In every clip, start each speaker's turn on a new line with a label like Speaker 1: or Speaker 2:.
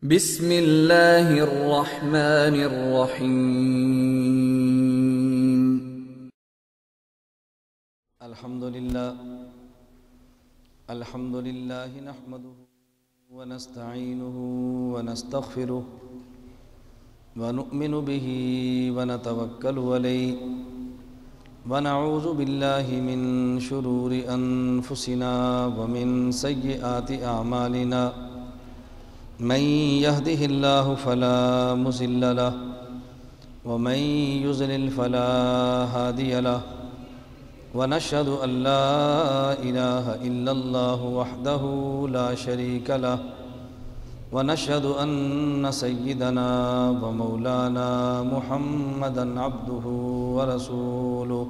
Speaker 1: بسم اللہ الرحمن الرحیم
Speaker 2: الحمد للہ نحمده ونستعینه ونستغفره ونؤمن به ونتوکل علیہ ونعوذ باللہ من شرور انفسنا ومن سیئات اعمالنا من يهده الله فلا مضل له ومن يضلل فلا هادي له ونشهد أن لا إله إلا الله وحده لا شريك له ونشهد أن سيدنا ومولانا محمدا عبده ورسوله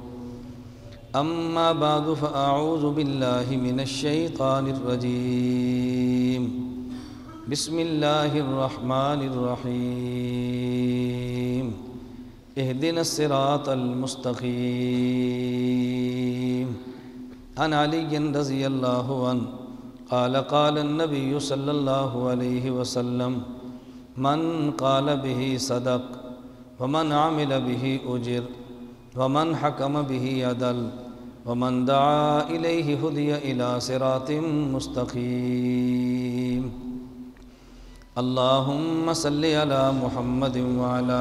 Speaker 2: أما بعد فأعوذ بالله من الشيطان الرجيم بسم اللہ الرحمن الرحیم اہدنا الصراط المستقیم عن علی رضی اللہ عنہ قال قال النبی صلی اللہ علیہ وسلم من قال به صدق ومن عمل به اجر ومن حکم به عدل ومن دعا الیہ ہدی الی صراط مستقیم اللہم صلی علی محمد وعلی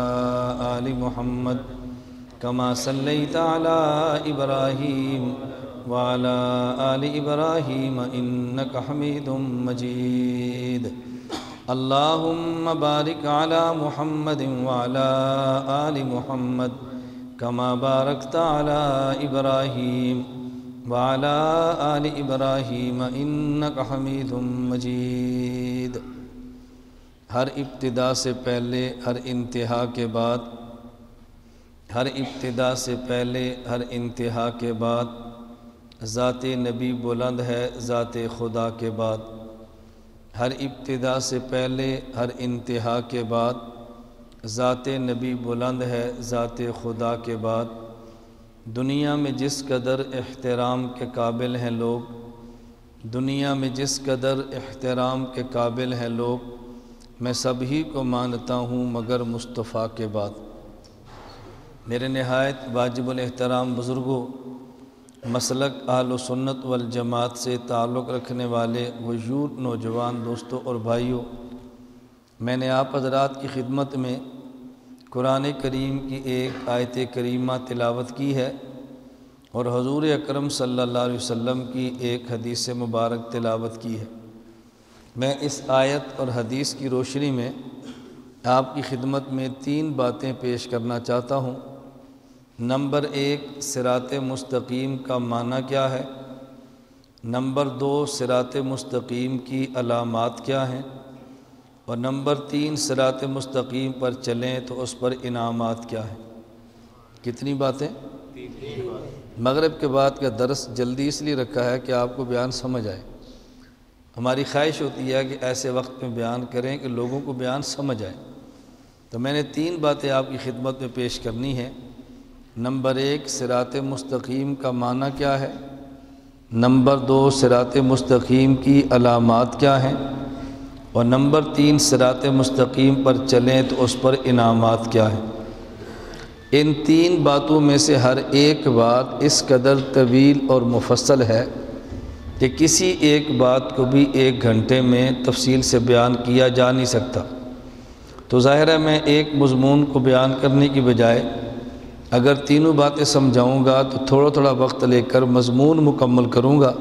Speaker 2: آل محمد کما صلیت علی ابراہیم وعلی آل ابراہیم انک حمید مجید اللہم بارک علی محمد وعلی آل محمد کما بارکت علی ابراہیم وعلی آل ابراہیم انک حمید مجید۔ ہر ابتدا سے پہلے ہر انتہا کے بعد، ہر ابتدا سے پہلے ہر انتہا کے بعد ذات نبی بلند ہے ذات خدا کے بعد۔ ہر ابتدا سے پہلے ہر انتہا کے بعد ذات نبی بلند ہے ذات خدا کے بعد۔ دنیا میں جس قدر احترام کے قابل ہیں لوگ، دنیا میں جس قدر احترام کے قابل ہیں لوگ، میں سبھی کو مانتا ہوں مگر مصطفیٰ کے بعد۔ میرے نہایت واجب الاحترام بزرگوں، مسلک اہل سنت والجماعت سے تعلق رکھنے والے غیور نوجوان دوستوں اور بھائیوں، میں نے آپ حضرات کی خدمت میں قرآن کریم کی ایک آیت کریمہ تلاوت کی ہے اور حضور اکرم صلی اللہ علیہ وسلم کی ایک حدیث مبارک تلاوت کی ہے۔ میں اس آیت اور حدیث کی روشنی میں آپ کی خدمت میں 3 باتیں پیش کرنا چاہتا ہوں۔ نمبر 1، صراط مستقیم کا معنی کیا ہے؟ نمبر 2، صراط مستقیم کی علامات کیا ہیں؟ اور نمبر 3، صراط مستقیم پر چلیں تو اس پر انعامات کیا ہیں؟ کتنی باتیں؟ مغرب کے بعد کا درس جلدی اس لیے رکھا ہے کہ آپ کو بیان سمجھ آئے۔ ہماری خواہش ہوتی ہے کہ ایسے وقت میں بیان کریں کہ لوگوں کو بیان سمجھ آئے، تو میں نے 3 باتیں آپ کی خدمت میں پیش کرنی ہیں۔ نمبر 1، صراط مستقیم کا معنی کیا ہے؟ نمبر 2، صراط مستقیم کی علامات کیا ہیں؟ اور نمبر 3، صراط مستقیم پر چلیں تو اس پر انعامات کیا ہیں؟ ان 3 باتوں میں سے ہر ایک بات اس قدر طویل اور مفصل ہے کہ کسی ایک بات کو بھی 1 گھنٹے میں تفصیل سے بیان کیا جا نہیں سکتا۔ تو ظاہر ہے میں ایک مضمون کو بیان کرنے کی بجائے اگر تینوں باتیں سمجھاؤں گا تو تھوڑا تھوڑا وقت لے کر مضمون مکمل کروں گا۔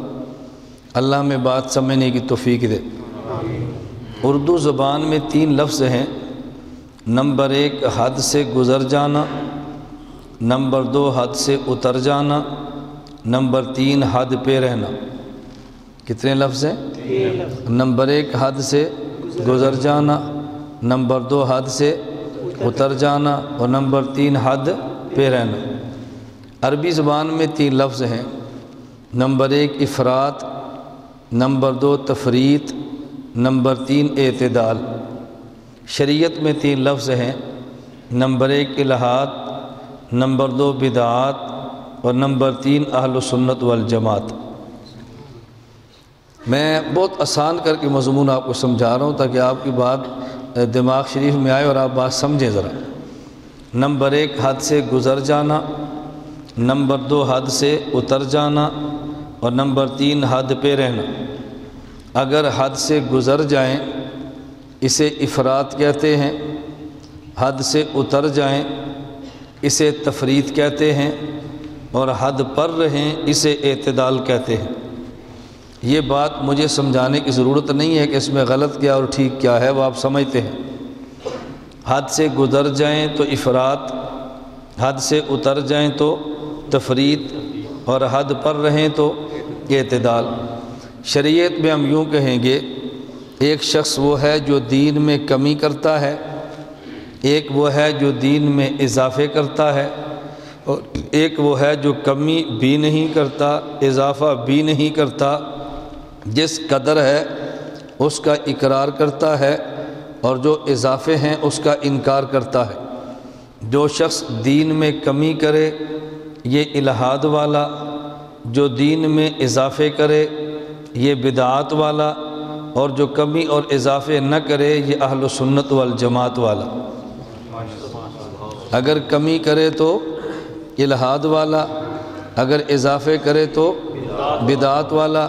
Speaker 2: اللہ میں بات سمجھنے کی توفیق دے۔ اردو زبان میں 3 لفظ ہیں۔ نمبر 1، حد سے گزر جانا، نمبر 2، حد سے اتر جانا، نمبر 3، حد پہ رہنا۔ کتنے لفظ ہیں؟ 3 لفظ۔ نمبر 1، حد سے گزر جانا، نمبر 2، حد سے اتر جانا، اور نمبر 3، حد پہ رہنا۔ عربی زبان میں 3 لفظ ہیں۔ نمبر 1، افراط، نمبر 2، تفریط، نمبر 3، اعتدال۔ شریعت میں 3 لفظ ہیں۔ نمبر 1، الہات، نمبر 2، بدعات، اور نمبر 3، اہل سنت والجماعت۔ میں بہت آسان کر کے مضمون آپ کو سمجھا رہا ہوں تاکہ آپ کی بات دماغ شریف میں آئے اور آپ بات سمجھیں ذرا۔ نمبر 1 حد سے گزر جانا، نمبر 2 حد سے اتر جانا، اور نمبر 3 حد پہ رہنا۔ اگر حد سے گزر جائیں اسے افراط کہتے ہیں، حد سے اتر جائیں اسے تفریط کہتے ہیں، اور حد پر رہیں اسے اعتدال کہتے ہیں۔ یہ بات مجھے سمجھانے کی ضرورت نہیں ہے کہ اس میں غلط کیا اور ٹھیک کیا ہے، وہ آپ سمجھتے ہیں۔ حد سے گزر جائیں تو افراط، حد سے اتر جائیں تو تفریط، اور حد پر رہیں تو اعتدال۔ شریعت میں ہم یوں کہیں گے، ایک شخص وہ ہے جو دین میں کمی کرتا ہے، ایک وہ ہے جو دین میں اضافے کرتا ہے، اور ایک وہ ہے جو کمی بھی نہیں کرتا، اضافہ بھی نہیں کرتا، جس قدر ہے اس کا اقرار کرتا ہے اور جو اضافے ہیں اس کا انکار کرتا ہے۔ جو شخص دین میں کمی کرے یہ الحاد والا، جو دین میں اضافے کرے یہ بدعات والا، اور جو کمی اور اضافے نہ کرے یہ اہل سنت والجماعت والا۔ اگر کمی کرے تو الحاد والا، اگر اضافے کرے تو بدعات والا،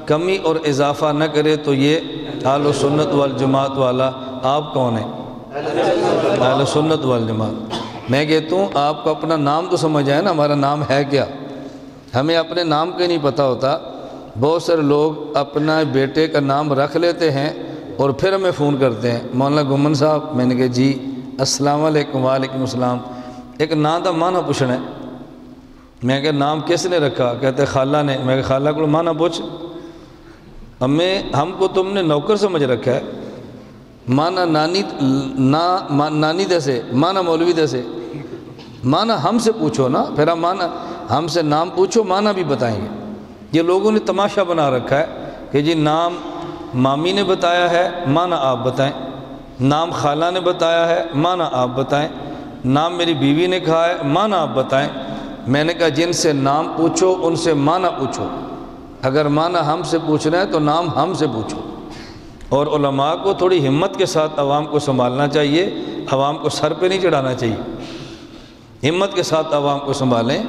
Speaker 2: کمی اور اضافہ نہ کرے تو یہ اہل سنت والجماعت والا۔ آپ کون ہیں؟ اہل سنت والجماعت۔ میں کہتا ہوں آپ کو اپنا نام تو سمجھ آئے نا، ہمارا نام ہے کیا؟ ہمیں اپنے نام کا نہیں پتہ ہوتا۔ بہت سارے لوگ اپنا بیٹے کا نام رکھ لیتے ہیں اور پھر ہمیں فون کرتے ہیں، مولانا گمن صاحب۔ میں نے کہا جی السلام علیکم۔ وعلیکم السلام۔ ایک نام دا معنی پوچھنا ہے۔ میں کہا نام کس نے رکھا؟ کہتے خالہ نے۔ میں کہا خالہ کو معنی پوچھ۔ ہم کو تم نے نوکر سمجھ رکھا ہے۔ معنی نانی دسے، معنی مولوی دسے، معنی ہم سے پوچھو نا، پھر ہم معنی ہم سے نام پوچھو، معنی بھی بتائیں گے۔ یہ لوگوں نے تماشا بنا رکھا ہے کہ جی نام مامی نے بتایا ہے، معنی آپ بتائیں، نام خالہ نے بتایا ہے، معنی آپ بتائیں، نام میری بیوی نے کہا ہے، معنی آپ بتائیں۔ میں نے کہا جن سے نام پوچھو ان سے معنی پوچھو، اگر معنی ہم سے پوچھنا ہے تو نام ہم سے پوچھو۔ اور علماء کو تھوڑی ہمت کے ساتھ عوام کو سنبھالنا چاہیے، عوام کو سر پہ نہیں چڑھانا چاہیے، ہمت کے ساتھ عوام کو سنبھالیں۔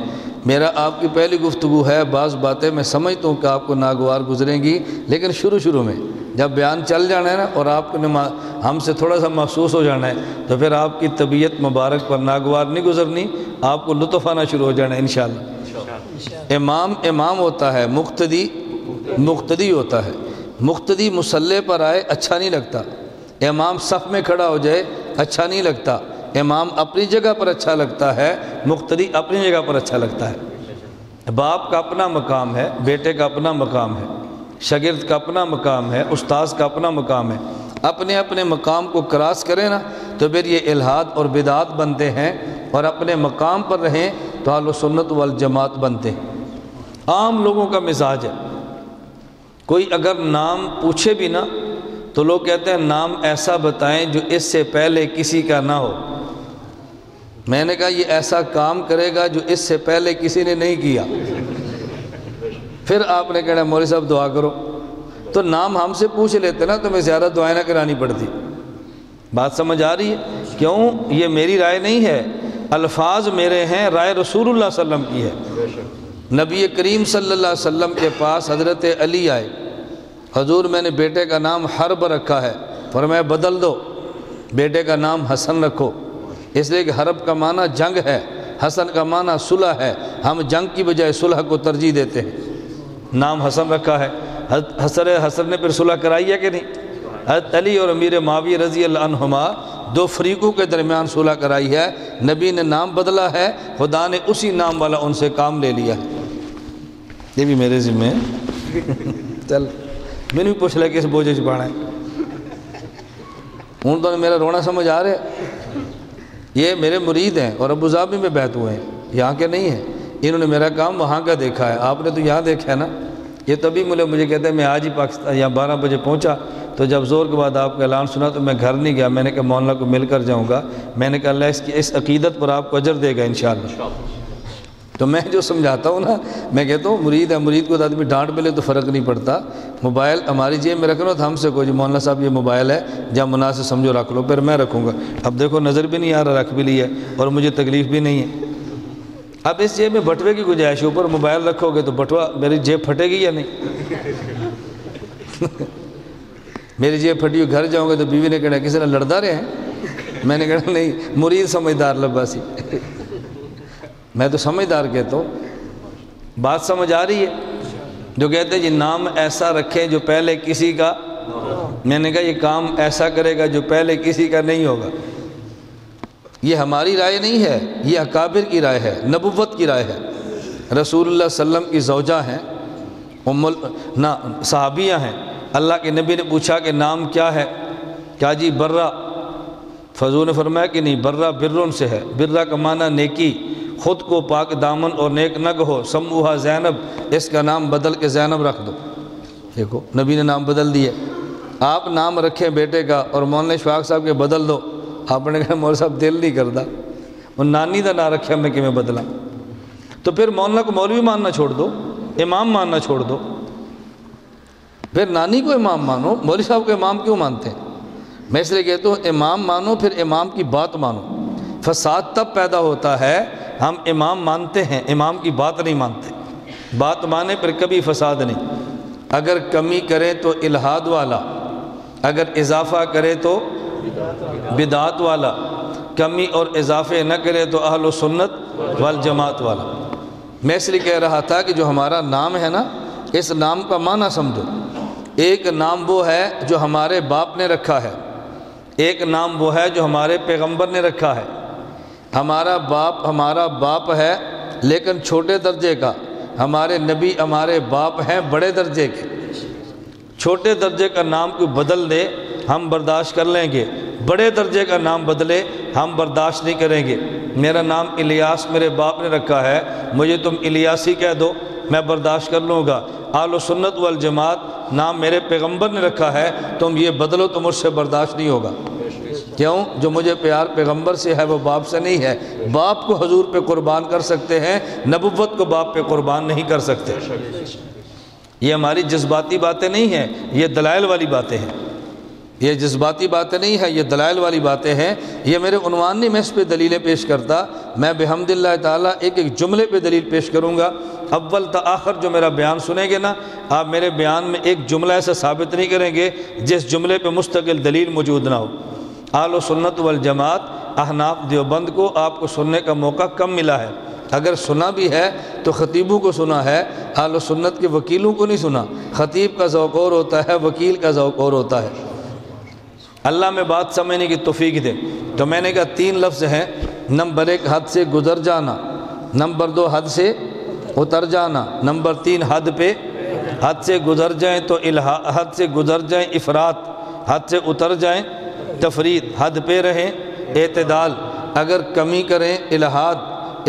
Speaker 2: میرا آپ کی پہلی گفتگو ہے، بعض باتیں میں سمجھتا ہوں کہ آپ کو ناگوار گزریں گی، لیکن شروع میں جب بیان چل جانا ہے نا اور آپ کو ہم سے تھوڑا سا محسوس ہو جانا ہے تو پھر آپ کی طبیعت مبارک پر ناگوار نہیں گزرنی، آپ کو لطف آنا شروع ہو جانا ہے انشاءاللہ۔ امام ہوتا ہے، مقتدی ہوتا ہے۔ مقتدی مصلی پر آئے اچھا نہیں لگتا، امام صف میں کھڑا ہو جائے اچھا نہیں لگتا۔ امام اپنی جگہ پر اچھا لگتا ہے، مقتدی اپنی جگہ پر اچھا لگتا ہے۔ باپ کا اپنا مقام ہے، بیٹے کا اپنا مقام ہے، شاگرد کا اپنا مقام ہے، استاذ کا اپنا مقام ہے۔ اپنے اپنے مقام کو کراس کریں نا تو پھر یہ الحاد اور بدعات بنتے ہیں، اور اپنے مقام پر رہیں تو اہل سنت والجماعت بنتے ہیں۔ عام لوگوں کا مزاج ہے، کوئی اگر نام پوچھے بھی نا تو لوگ کہتے ہیں نام ایسا بتائیں جو اس سے پہلے کسی کا نہ ہو۔ میں نے کہا یہ ایسا کام کرے گا جو اس سے پہلے کسی نے نہیں کیا، پھر آپ نے کہنا مولوی صاحب دعا کرو، تو نام ہم سے پوچھ لیتے نا تو میں زیادہ دعائیں نہ کرانی پڑتی۔ بات سمجھ آ رہی ہے؟ کیوں؟ یہ میری رائے نہیں ہے، الفاظ میرے ہیں، رائے رسول اللہ صلی اللہ علیہ وسلم کی ہے۔ نبی کریم صلی اللہ علیہ وسلم کے پاس حضرت علی آئے، حضور میں نے بیٹے کا نام حرب رکھا ہے، فرمایا بدل دو، بیٹے کا نام حسن رکھو، اس لیے کہ حرب کا معنی جنگ ہے، حسن کا معنی صلح ہے، ہم جنگ کی بجائے صلح کو ترجیح دیتے ہیں۔ نام حسن رکھا ہے، حسن نے پھر صلح کرائی ہے کہ نہیں؟ حضرت علی اور امیر معاویہ رضی اللہ عنہما دو فریقوں کے درمیان صلح کرائی ہے، نبی نے نام بدلا ہے، خدا نے اسی نام والا ان سے کام لے لیا ہے۔ یہ بھی میرے ذمہ ہے، چل میں نے بھی پوچھ لیا کہ اس بوجھے چھپانا ہے، ان تو میرا رونا سمجھ آ رہے۔ یہ میرے مرید ہیں اور ابوظہبی میں بیعت ہوئے ہیں، یہاں کے نہیں ہیں، انہوں نے میرا کام وہاں کا دیکھا ہے، آپ نے تو یہاں دیکھا ہے نا۔ یہ تبھی مجھے کہتے ہیں میں آج ہی پاکستان یہاں 12 بجے پہنچا، تو جب زور کے بعد آپ کا اعلان سنا تو میں گھر نہیں گیا، میں نے کہا مولانا کو مل کر جاؤں گا، میں نے کہا اللہ اس عقیدت پر آپ کو اجر دے گا انشاءاللہ۔ تو میں جو سمجھاتا ہوں نا، میں کہتا ہوں مرید ہے، مرید کو آدمی ڈانٹ ملے تو فرق نہیں پڑتا، موبائل ہماری جیب میں رکھ لو تو ہم سے کوئی مولانا صاحب یہ موبائل ہے جب مناسب سمجھو رکھ لو، پھر میں رکھوں گا، اب دیکھو نظر بھی نہیں آ رہا، رکھ بھی لیا اور مجھے تکلیف بھی نہیں ہے۔ اب اس جیب میں بٹوے کی گنجائش ہے، اوپر موبائل رکھو گے تو بٹوا میری جیب پھٹے گی یا نہیں؟ میری جیب پھٹی ہوئی گھر جاؤں گے تو بیوی نے کہنا کسی نے لڑدا رہے ہیں؟ میں نے کہنا نہیں، مرید سمجھدار لباسی، میں تو سمجھدار کہتا ہوں۔ بات سمجھ آ رہی ہے؟ جو کہتے ہیں جی نام ایسا رکھیں جو پہلے کسی کا، میں نے کہا یہ کام ایسا کرے گا جو پہلے کسی کا نہیں ہوگا۔ یہ ہماری رائے نہیں ہے، یہ اکابر کی رائے ہے، نبوت کی رائے ہے۔ رسول اللہ صلی اللہ علیہ وسلم کی زوجہ ہیں، صحابیہ ہیں، اللہ کے نبی نے پوچھا کہ نام کیا ہے؟ کہا جی برہ۔ فضول نے فرمایا کہ نہیں، برہ برن سے ہے، برہ کا معنی نیکی، خود کو پاک دامن اور نیک نگ ہو، سموہا زینب، اس کا نام بدل کے زینب رکھ دو۔ دیکھو نبی نے نام بدل دیے۔ آپ نام رکھیں بیٹے کا اور مولانا اشفاق صاحب کے بدل دو، آپ نے کہا مولانا صاحب دل نہیں کرتا، وہ نانی دا نام رکھا میں کہ میں بدلا، تو پھر مولانا کو مولوی ماننا چھوڑ دو، امام ماننا چھوڑ دو، پھر نانی کو امام مانو، مولوی صاحب کو امام کیوں مانتے ہیں؟ میں اس لیے کہتا ہوں امام مانو، پھر امام کی بات مانو۔ فساد تب پیدا ہوتا ہے ہم امام مانتے ہیں، امام کی بات نہیں مانتے، بات مانے پر کبھی فساد نہیں۔ اگر کمی کرے تو الہاد والا، اگر اضافہ کرے تو بدعات والا، کمی اور اضافے نہ کرے تو اہل و سنت والجماعت والا۔ میں اس لیے کہہ رہا تھا کہ جو ہمارا نام ہے نا، اس نام کا معنی سمجھو۔ ایک نام وہ ہے جو ہمارے باپ نے رکھا ہے، ایک نام وہ ہے جو ہمارے پیغمبر نے رکھا ہے۔ ہمارا باپ ہے لیکن چھوٹے درجے کا، ہمارے نبی ہمارے باپ ہیں بڑے درجے کے۔ چھوٹے درجے کا نام کوئی بدل دے ہم برداشت کر لیں گے، بڑے درجے کا نام بدلے ہم برداشت نہیں کریں گے۔ میرا نام الیاس میرے باپ نے رکھا ہے، مجھے تم الیاسی کہہ دو میں برداشت کر لوں گا۔ اہل و سنت والجماعت نام میرے پیغمبر نے رکھا ہے، تم یہ بدلو تو مجھ سے برداشت نہیں ہوگا۔ کیوں؟ جو مجھے پیار پیغمبر سے ہے وہ باپ سے نہیں ہے۔ باپ کو حضور پہ قربان کر سکتے ہیں، نبوت کو باپ پہ قربان نہیں کر سکتے۔ یہ ہماری جذباتی باتیں نہیں ہیں، یہ دلائل والی باتیں ہیں، یہ جذباتی باتیں نہیں ہیں، یہ دلائل والی باتیں ہیں۔ یہ میرے عنوان نہیں، میں اس پہ دلیلیں پیش کرتا، میں بحمد اللہ تعالیٰ ایک ایک جملے پہ دلیل پیش کروں گا۔ اول تا آخر جو میرا بیان سنیں گے نا، آپ میرے بیان میں ایک جملہ ایسا ثابت نہیں کریں گے جس جملے پہ مستقل دلیل موجود نہ ہو۔ اہل و سنت والجماعت احناف دیوبند کو آپ کو سننے کا موقع کم ملا ہے، اگر سنا بھی ہے تو خطیبوں کو سنا ہے، اہل و سنت کے وکیلوں کو نہیں سنا۔ خطیب کا ذوق اور ہوتا ہے، وکیل کا ذوق اور ہوتا ہے۔ اللہ میں بات سمجھنے کی توفیق دے۔ تو میں نے کہا 3 لفظ ہیں، نمبر 1 حد سے گزر جانا، نمبر 2 حد سے اتر جانا، نمبر 3 حد پہ۔ حد سے گزر جائیں تو حد سے گزر جائیں افراط، حد سے اتر جائیں تفرید، حد پہ رہیں اعتدال۔ اگر کمی کریں الہاد،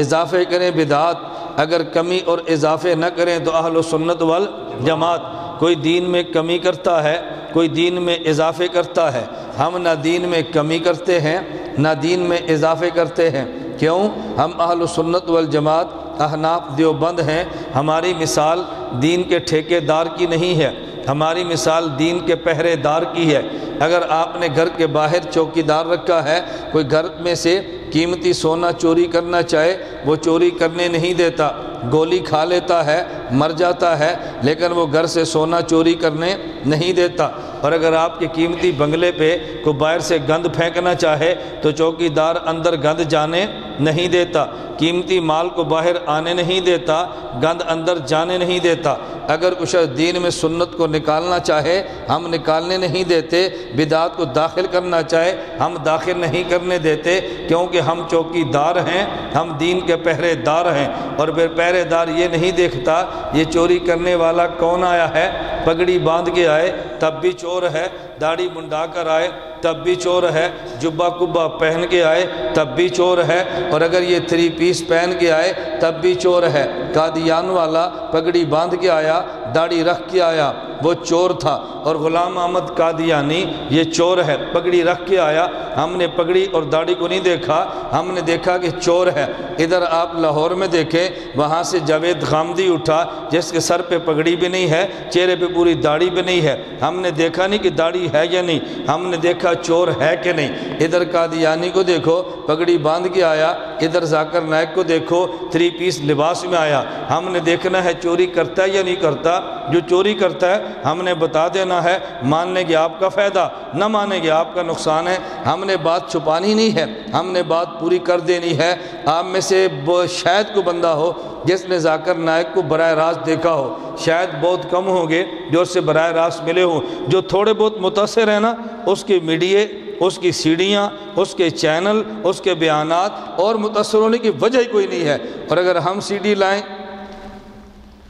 Speaker 2: اضافے کریں بدعات، اگر کمی اور اضافے نہ کریں تو اہل و سنت والجماعت۔ کوئی دین میں کمی کرتا ہے، کوئی دین میں اضافے کرتا ہے، ہم نہ دین میں کمی کرتے ہیں نہ دین میں اضافے کرتے ہیں۔ کیوں؟ ہم اہل و سنت والجماعت احناف دیوبند ہیں۔ ہماری مثال دین کے ٹھیکے دار کی نہیں ہے، ہماری مثال دین کے پہرے دار کی ہے۔ اگر آپ نے گھر کے باہر چوکی دار رکھا ہے، کوئی گھر میں سے قیمتی سونا چوری کرنا چاہے وہ چوری کرنے نہیں دیتا، گولی کھا لیتا ہے مر جاتا ہے، لیکن وہ گھر سے سونا چوری کرنے نہیں دیتا۔ اور اگر آپ کے قیمتی بنگلے پہ کوئی باہر سے گند پھینکنا چاہے تو چوکی دار اندر گند جانے نہیں دیتا، قیمتی مال کو باہر آنے نہیں دیتا، گند اندر جانے نہیں دیتا۔ اگر کچھ دین میں سنت کو نکالنا چاہے ہم نکالنے نہیں دیتے، بدعات کو داخل کرنا چاہے ہم داخل نہیں کرنے دیتے، کیونکہ ہم چوکی دار ہیں، ہم دین کے پہرے دار ہیں۔ اور پھر پہرے دار یہ نہیں دیکھتا یہ چوری کرنے والا کون آیا ہے، پگڑی باندھ کے آئے تب بھی چور ہے، داڑھی منڈا کر آئے تب بھی چور ہے، جبہ کبہ پہن کے آئے تب بھی چور ہے، اور اگر یہ 3 پیس پہن کے آئے تب بھی چور ہے۔ قادیان والا پگڑی باندھ کے آیا، داڑھی رکھ کے آیا، وہ چور تھا۔ اور غلام احمد قادیانی یہ چور ہے، پگڑی رکھ کے آیا، ہم نے پگڑی اور داڑھی کو نہیں دیکھا، ہم نے دیکھا کہ چور ہے۔ ادھر آپ لاہور میں دیکھیں، وہاں سے جاوید غامدی اٹھا جس کے سر پہ پگڑی بھی نہیں ہے، چہرے پہ پوری داڑھی بھی نہیں ہے، ہم نے دیکھا نہیں کہ داڑھی ہے یا نہیں، ہم نے دیکھا چور ہے کہ نہیں۔ ادھر قادیانی کو دیکھو پگڑی باندھ کے آیا، ادھر ذاکر نائک کو دیکھو 3 پیس لباس میں آیا، ہم نے دیکھنا ہے چوری کرتا ہے یا نہیں کرتا۔ جو چوری کرتا ہے ہم نے بتا دینا ہے، ماننے گے آپ کا فائدہ، نہ مانیں گے آپ کا نقصان ہے۔ ہم نے بات چھپانی نہیں ہے، ہم نے بات پوری کر دینی ہے۔ آپ میں سے شاید کو بندہ ہو جس نے ذاکر نائک کو براہ راست دیکھا ہو، شاید بہت کم ہوں گے جو اس سے براہ راست ملے ہوں۔ جو تھوڑے بہت متاثر ہیں نا، اس کے میڈیے، اس کی سیڑیاں، اس کے چینل، اس کے بیانات، اور متاثر ہونے کی وجہ ہی کوئی نہیں ہے۔ اور اگر ہم سی ڈی لائیں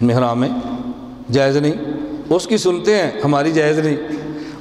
Speaker 2: محرام میں جائز نہیں، اس کی سنتے ہیں ہماری جائز نہیں،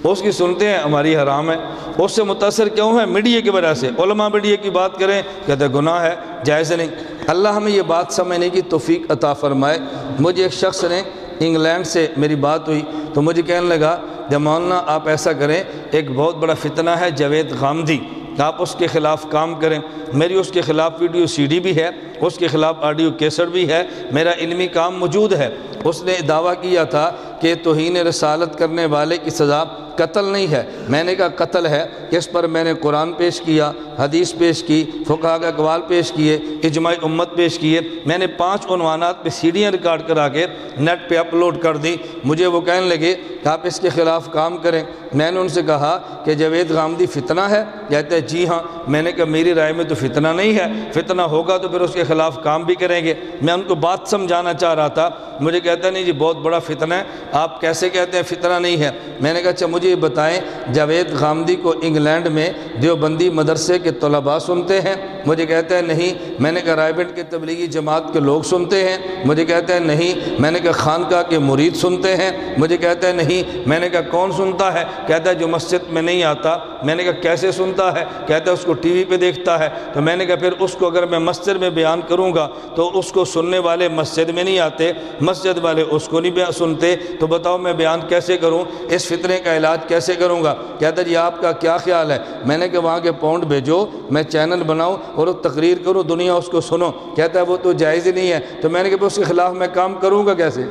Speaker 2: اس کی سنتے ہیں ہماری حرام ہے۔ اس سے متاثر کیوں ہے؟ میڈیا کی وجہ سے۔ علماء میڈیا کی بات کریں کہتے ہیں گناہ ہے، جائز نہیں۔ اللہ ہمیں یہ بات سمجھنے کی توفیق عطا فرمائے۔ مجھے ایک شخص نے انگلینڈ سے میری بات ہوئی تو مجھے کہنے لگا کہ مولانا آپ ایسا کریں، ایک بہت بڑا فتنہ ہے جاوید غامدی، آپ اس کے خلاف کام کریں۔ میری اس کے خلاف ویڈیو سی ڈی بھی ہے، اس کے خلاف آڈیو کیسٹ بھی ہے، میرا علمی کام موجود ہے۔ اس نے دعویٰ کیا تھا کہ توہین رسالت کرنے والے کی سزا قتل نہیں ہے۔ میں نے کہا قتل ہے۔ اس پر میں نے قرآن پیش کیا، حدیث پیش کی، فقہا کے اقوال پیش کیے، اجماع امت پیش کیے۔ میں نے 5 عنوانات پہ سیڑیاں ریکارڈ کرا کے نیٹ پہ اپلوڈ کر دی۔ مجھے وہ کہنے لگے کہ آپ اس کے خلاف کام کریں۔ میں نے ان سے کہا کہ جاوید غامدی فتنہ ہے؟ کہتے ہیں جی ہاں۔ میں نے کہا میری رائے میں تو فتنہ نہیں ہے، فتنہ ہوگا تو پھر اس کے خلاف کام بھی کریں گے۔ میں ان کو بات سمجھانا چاہ رہا تھا، مجھے کہتا نہیں جی بہت بڑا فتنہ ہے، آپ کیسے کہتے ہیں فتنہ نہیں ہے؟ میں نے کہا اچھا مجھے یہ بتائیں، جاوید غامدی کو انگلینڈ میں دیوبندی مدرسے کے طلباء سنتے ہیں؟ مجھے کہتا ہے نہیں۔ میں نے کہا رائبنڈ کے تبلیغی جماعت کے لوگ سنتے ہیں؟ مجھے کہتا ہے نہیں۔ میں نے کہا خانقاہ کے مرید سنتے ہیں؟ مجھے کہتا ہے نہیں۔ میں نے کہا کون سنتا ہے؟ کہتا ہے جو مسجد میں نہیں آتا۔ میں نے کہا کیسے سنتا ہے؟ کہتا ہے اس کو ٹی وی پہ دیکھتا ہے۔ تو میں نے کہا پھر اس کو اگر میں مسجد میں بیان کروں گا تو اس کو سننے والے مسجد میں نہیں آتے، مسجد والے اس کو نہیں سنتے، تو بتاؤ میں بیان کیسے کروں؟ اس فتنے کا علاج کیسے کروں گا؟ کہتا ہے جی آپ کا کیا خیال ہے؟ میں نے کہا وہاں کے پاؤنڈ بھیجو، میں چینل بناؤں اور تقریر کروں، دنیا اس کو سنو۔ کہتا ہے وہ تو جائز ہی نہیں ہے۔ تو میں نے کہا اس کے خلاف میں کام کروں گا کیسے؟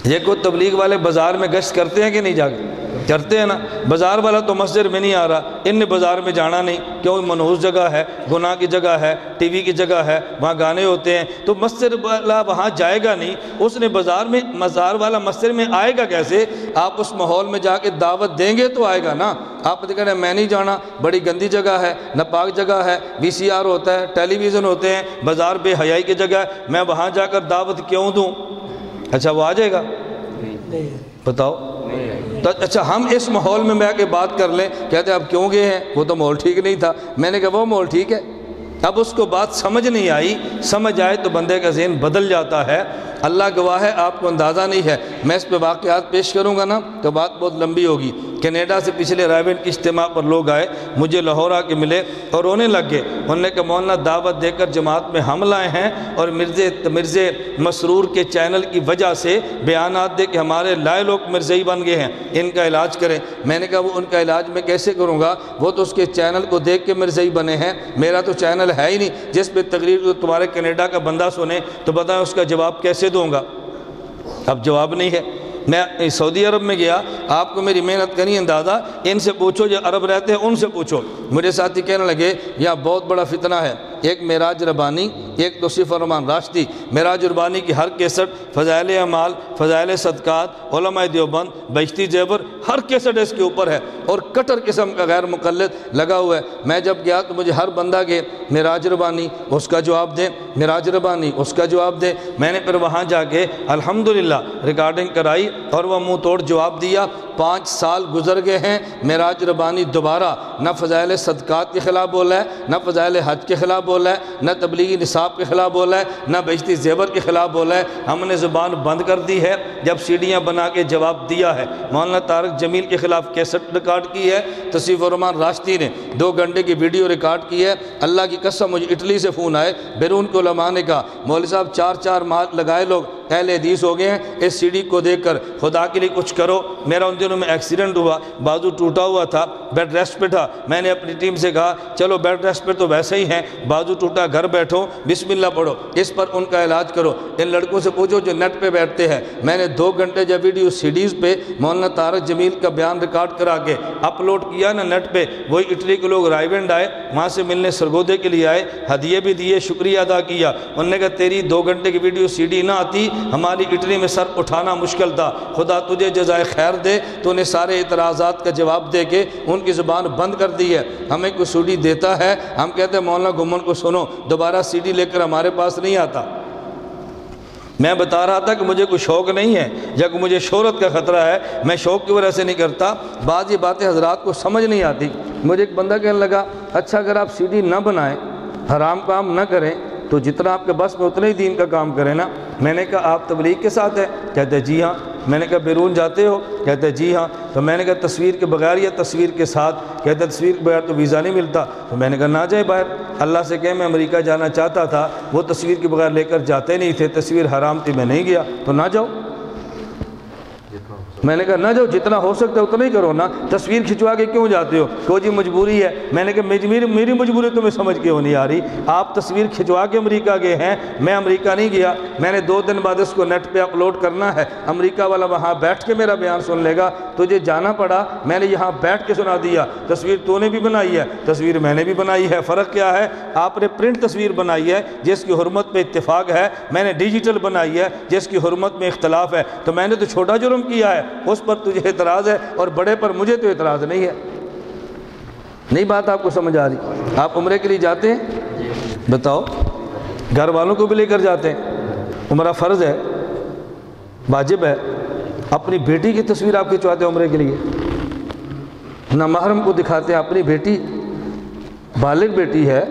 Speaker 2: یہ کو تبلیغ والے بازار میں گشت کرتے ہیں کہ نہیں؟ جا کے کرتے ہیں نا۔ بازار والا تو مسجد میں نہیں آ رہا، ان نے بازار میں جانا نہیں، کیوں؟ منحوس جگہ ہے، گناہ کی جگہ ہے، ٹی وی کی جگہ ہے، وہاں گانے ہوتے ہیں، تو مسجد والا وہاں جائے گا نہیں۔ اس نے بازار والا مسجد میں آئے گا کیسے؟ آپ اس ماحول میں جا کے دعوت دیں گے تو آئے گا نا۔ آپ کہہ رہے ہیں میں نہیں جانا، بڑی گندی جگہ ہے، ناپاک جگہ ہے، VCR ہوتا ہے، ٹیلی ویژن ہوتے ہیں، بازار بے حیائی کی جگہ ہے، میں وہاں جا کر دعوت کیوں دوں؟ اچھا وہ آ جائے گا؟ بتاؤ۔ اچھا ہم اس ماحول میں بیٹھ کے بات کر لیں، کہتے ہیں اب کیوں گئے ہیں؟ وہ تو ماحول ٹھیک نہیں تھا۔ میں نے کہا وہ ماحول ٹھیک ہے۔ اب اس کو بات سمجھ نہیں آئی، سمجھ آئے تو بندے کا ذہن بدل جاتا ہے۔ اللہ گواہ ہے آپ کو اندازہ نہیں ہے، میں اس پہ واقعات پیش کروں گا نا تو بات بہت لمبی ہوگی۔ کینیڈا سے پچھلے رائبنڈ کی اجتماع پر لوگ آئے، مجھے لاہور آ کے ملے اور رونے لگ گئے۔ انہوں نے کہا مولانا دعوت دے کر جماعت میں ہم لائے ہیں اور مرزے مسرور کے چینل کی وجہ سے بیانات دے کہ ہمارے لائے لوگ مرزئی بن گئے ہیں، ان کا علاج کریں۔ میں نے کہا وہ ان کا علاج میں کیسے کروں گا؟ وہ تو اس کے چینل کو دیکھ کے مرزئی بنے ہیں، میرا تو چینل ہے ہی نہیں جس پہ تقریر تمہارے کینیڈا کا بندہ سنے، تو بتائیں اس کا جواب کیسے دوں گا؟ اب جواب نہیں ہے۔ میں سعودی عرب میں گیا، آپ کو میری محنت کا نہیں اندازہ، ان سے پوچھو جو عرب رہتے ہیں ان سے پوچھو۔ مجھے ساتھی کہنے لگے یہاں بہت بڑا فتنہ ہے، ایک معراج ربانی، ایک توصیف الرحمان راشدی۔ معراج ربانی کی ہر کیسٹ، فضائل اعمال، فضائل صدقات، علماء دیوبند، بہشتی زیور، ہر کیسٹ اس کے اوپر ہے اور کٹر قسم کا غیر مقلد لگا ہوا ہے۔ میں جب گیا تو مجھے ہر بندہ کے معراج ربانی اس کا جواب دے، معراج ربانی اس کا جواب دے۔ میں نے پھر وہاں جا کے الحمدللہ ریکارڈنگ کرائی اور وہ منہ توڑ جواب دیا۔ 5 سال گزر گئے ہیں، معراج ربانی دوبارہ نہ فضائل صدقات کے خلاف بولا ہے، نہ فضائل حج کے خلاف بولا ہے، نہ تبلیغی نصاب کے خلاف بولا ہے، نہ بہشتی زیور کے خلاف بولا ہے۔ ہم نے زبان بند کر دی ہے جب سیڑیاں بنا کے جواب دیا ہے۔ مولانا طارق جمیل کے خلاف کیسٹ ریکارڈ کی ہے، توصیف الرحمان راشدی نے 2 گھنٹے کی ویڈیو ریکارڈ کی ہے۔ اللہ کی قسم مجھے اٹلی سے فون آئے، بیرون کے علماء نے کہا مولوی صاحب 4 ماہ لگائے لوگ اہل حدیث ہو گئے ہیں، اس سی ڈی کو دیکھ کر خدا کے لیے کچھ کرو۔ میرا ان دنوں میں ایکسیڈنٹ ہوا، بازو ٹوٹا ہوا تھا، بیڈ ریسٹ پہ تھا۔ میں نے اپنی ٹیم سے کہا چلو بیڈ ریسٹ پہ تو ویسے ہی ہیں، بازو ٹوٹا، گھر بیٹھو، بسم اللہ پڑھو، اس پر ان کا علاج کرو۔ ان لڑکوں سے پوچھو جو نیٹ پہ بیٹھتے ہیں۔ میں نے 2 گھنٹے جب ویڈیو سی ڈیز پہ مولانا طارق جمیل کا بیان ریکارڈ کرا کے اپلوڈ کیا نا نیٹ پہ، وہی اٹلی کے لوگ رائیونڈ آئے، وہاں سے ملنے سرگودے کے لیے آئے، ہدیے بھی دیے، شکریہ ادا کیا۔ انہوں نے کہا تیری 2 گھنٹے کی ویڈیو سی ڈی نہ آتی ہماری اٹلی میں سر اٹھانا مشکل تھا، خدا تجھے جزائے خیر دے، تو نے سارے اعتراضات کا جواب دے کے ان کی زبان بند کر دی ہے۔ ہمیں کوئی سی ڈی دیتا ہے، ہم کہتے ہیں مولانا گھمن کو سنو، دوبارہ سی ڈی لے کر ہمارے پاس نہیں آتا۔ میں بتا رہا تھا کہ مجھے کوئی شوق نہیں ہے یا کہ مجھے شہرت کا خطرہ ہے، میں شوق کی وجہ سے نہیں کرتا۔ بعض یہ باتیں حضرات کو سمجھ نہیں آتی۔ مجھے ایک بندہ کہنے لگا اچھا اگر آپ سی ڈی نہ بنائیں، حرام کام نہ کریں، تو جتنا آپ کے بس میں اتنے ہی دین کا کام کریں نا۔ میں نے کہا آپ تبلیغ کے ساتھ ہیں؟ کہتے جی ہاں۔ میں نے کہا بیرون جاتے ہو؟ کہتے جی ہاں۔ تو میں نے کہا تصویر کے بغیر یا تصویر کے ساتھ؟ کہتے تصویر کے بغیر تو ویزا نہیں ملتا۔ تو میں نے کہا نہ جائے باہر، اللہ سے کہے میں امریکہ جانا چاہتا تھا، وہ تصویر کے بغیر لے کر جاتے نہیں تھے، تصویر حرام تھی، میں نہیں گیا، تو نہ جاؤ۔ میں نے کہا نہ جاؤ، جتنا ہو سکتا ہے اتنا ہی کرو نا، تصویر کھنچوا کے کیوں جاتے ہو؟ کہ جی مجبوری ہے۔ میں نے کہا میری مجبوری تمہیں سمجھ کے نہیں آ رہی، آپ تصویر کھنچوا کے امریکہ گئے ہیں، میں امریکہ نہیں گیا، میں نے 2 دن بعد اس کو نیٹ پہ اپلوڈ کرنا ہے، امریکہ والا وہاں بیٹھ کے میرا بیان سن لے گا، تجھے جانا پڑا، میں نے یہاں بیٹھ کے سنا دیا۔ تصویر تو نے بھی بنائی ہے، تصویر میں نے بھی بنائی ہے، فرق کیا ہے؟ آپ نے پرنٹ تصویر بنائی ہے جس کی حرمت پہ اتفاق ہے، میں نے ڈیجیٹل بنائی ہے جس کی حرمت میں اختلاف ہے۔ تو میں نے تو چھوٹا جرم کیا ہے، اس پر تجھے اعتراض ہے، اور بڑے پر مجھے تو اعتراض نہیں ہے۔ نہیں بات آپ کو سمجھ آ رہی؟ آپ عمرے کے لیے جاتے ہیں؟ بتاؤ، گھر والوں کو بھی لے کر جاتے ہیں؟ عمرہ فرض ہے، واجب ہے۔ اپنی بیٹی کی تصویر آپ کھنچواتے ہیں عمرے کے لیے؟ نہ محرم کو دکھاتے ہیں اپنی بیٹی، بالغ بیٹی ہے،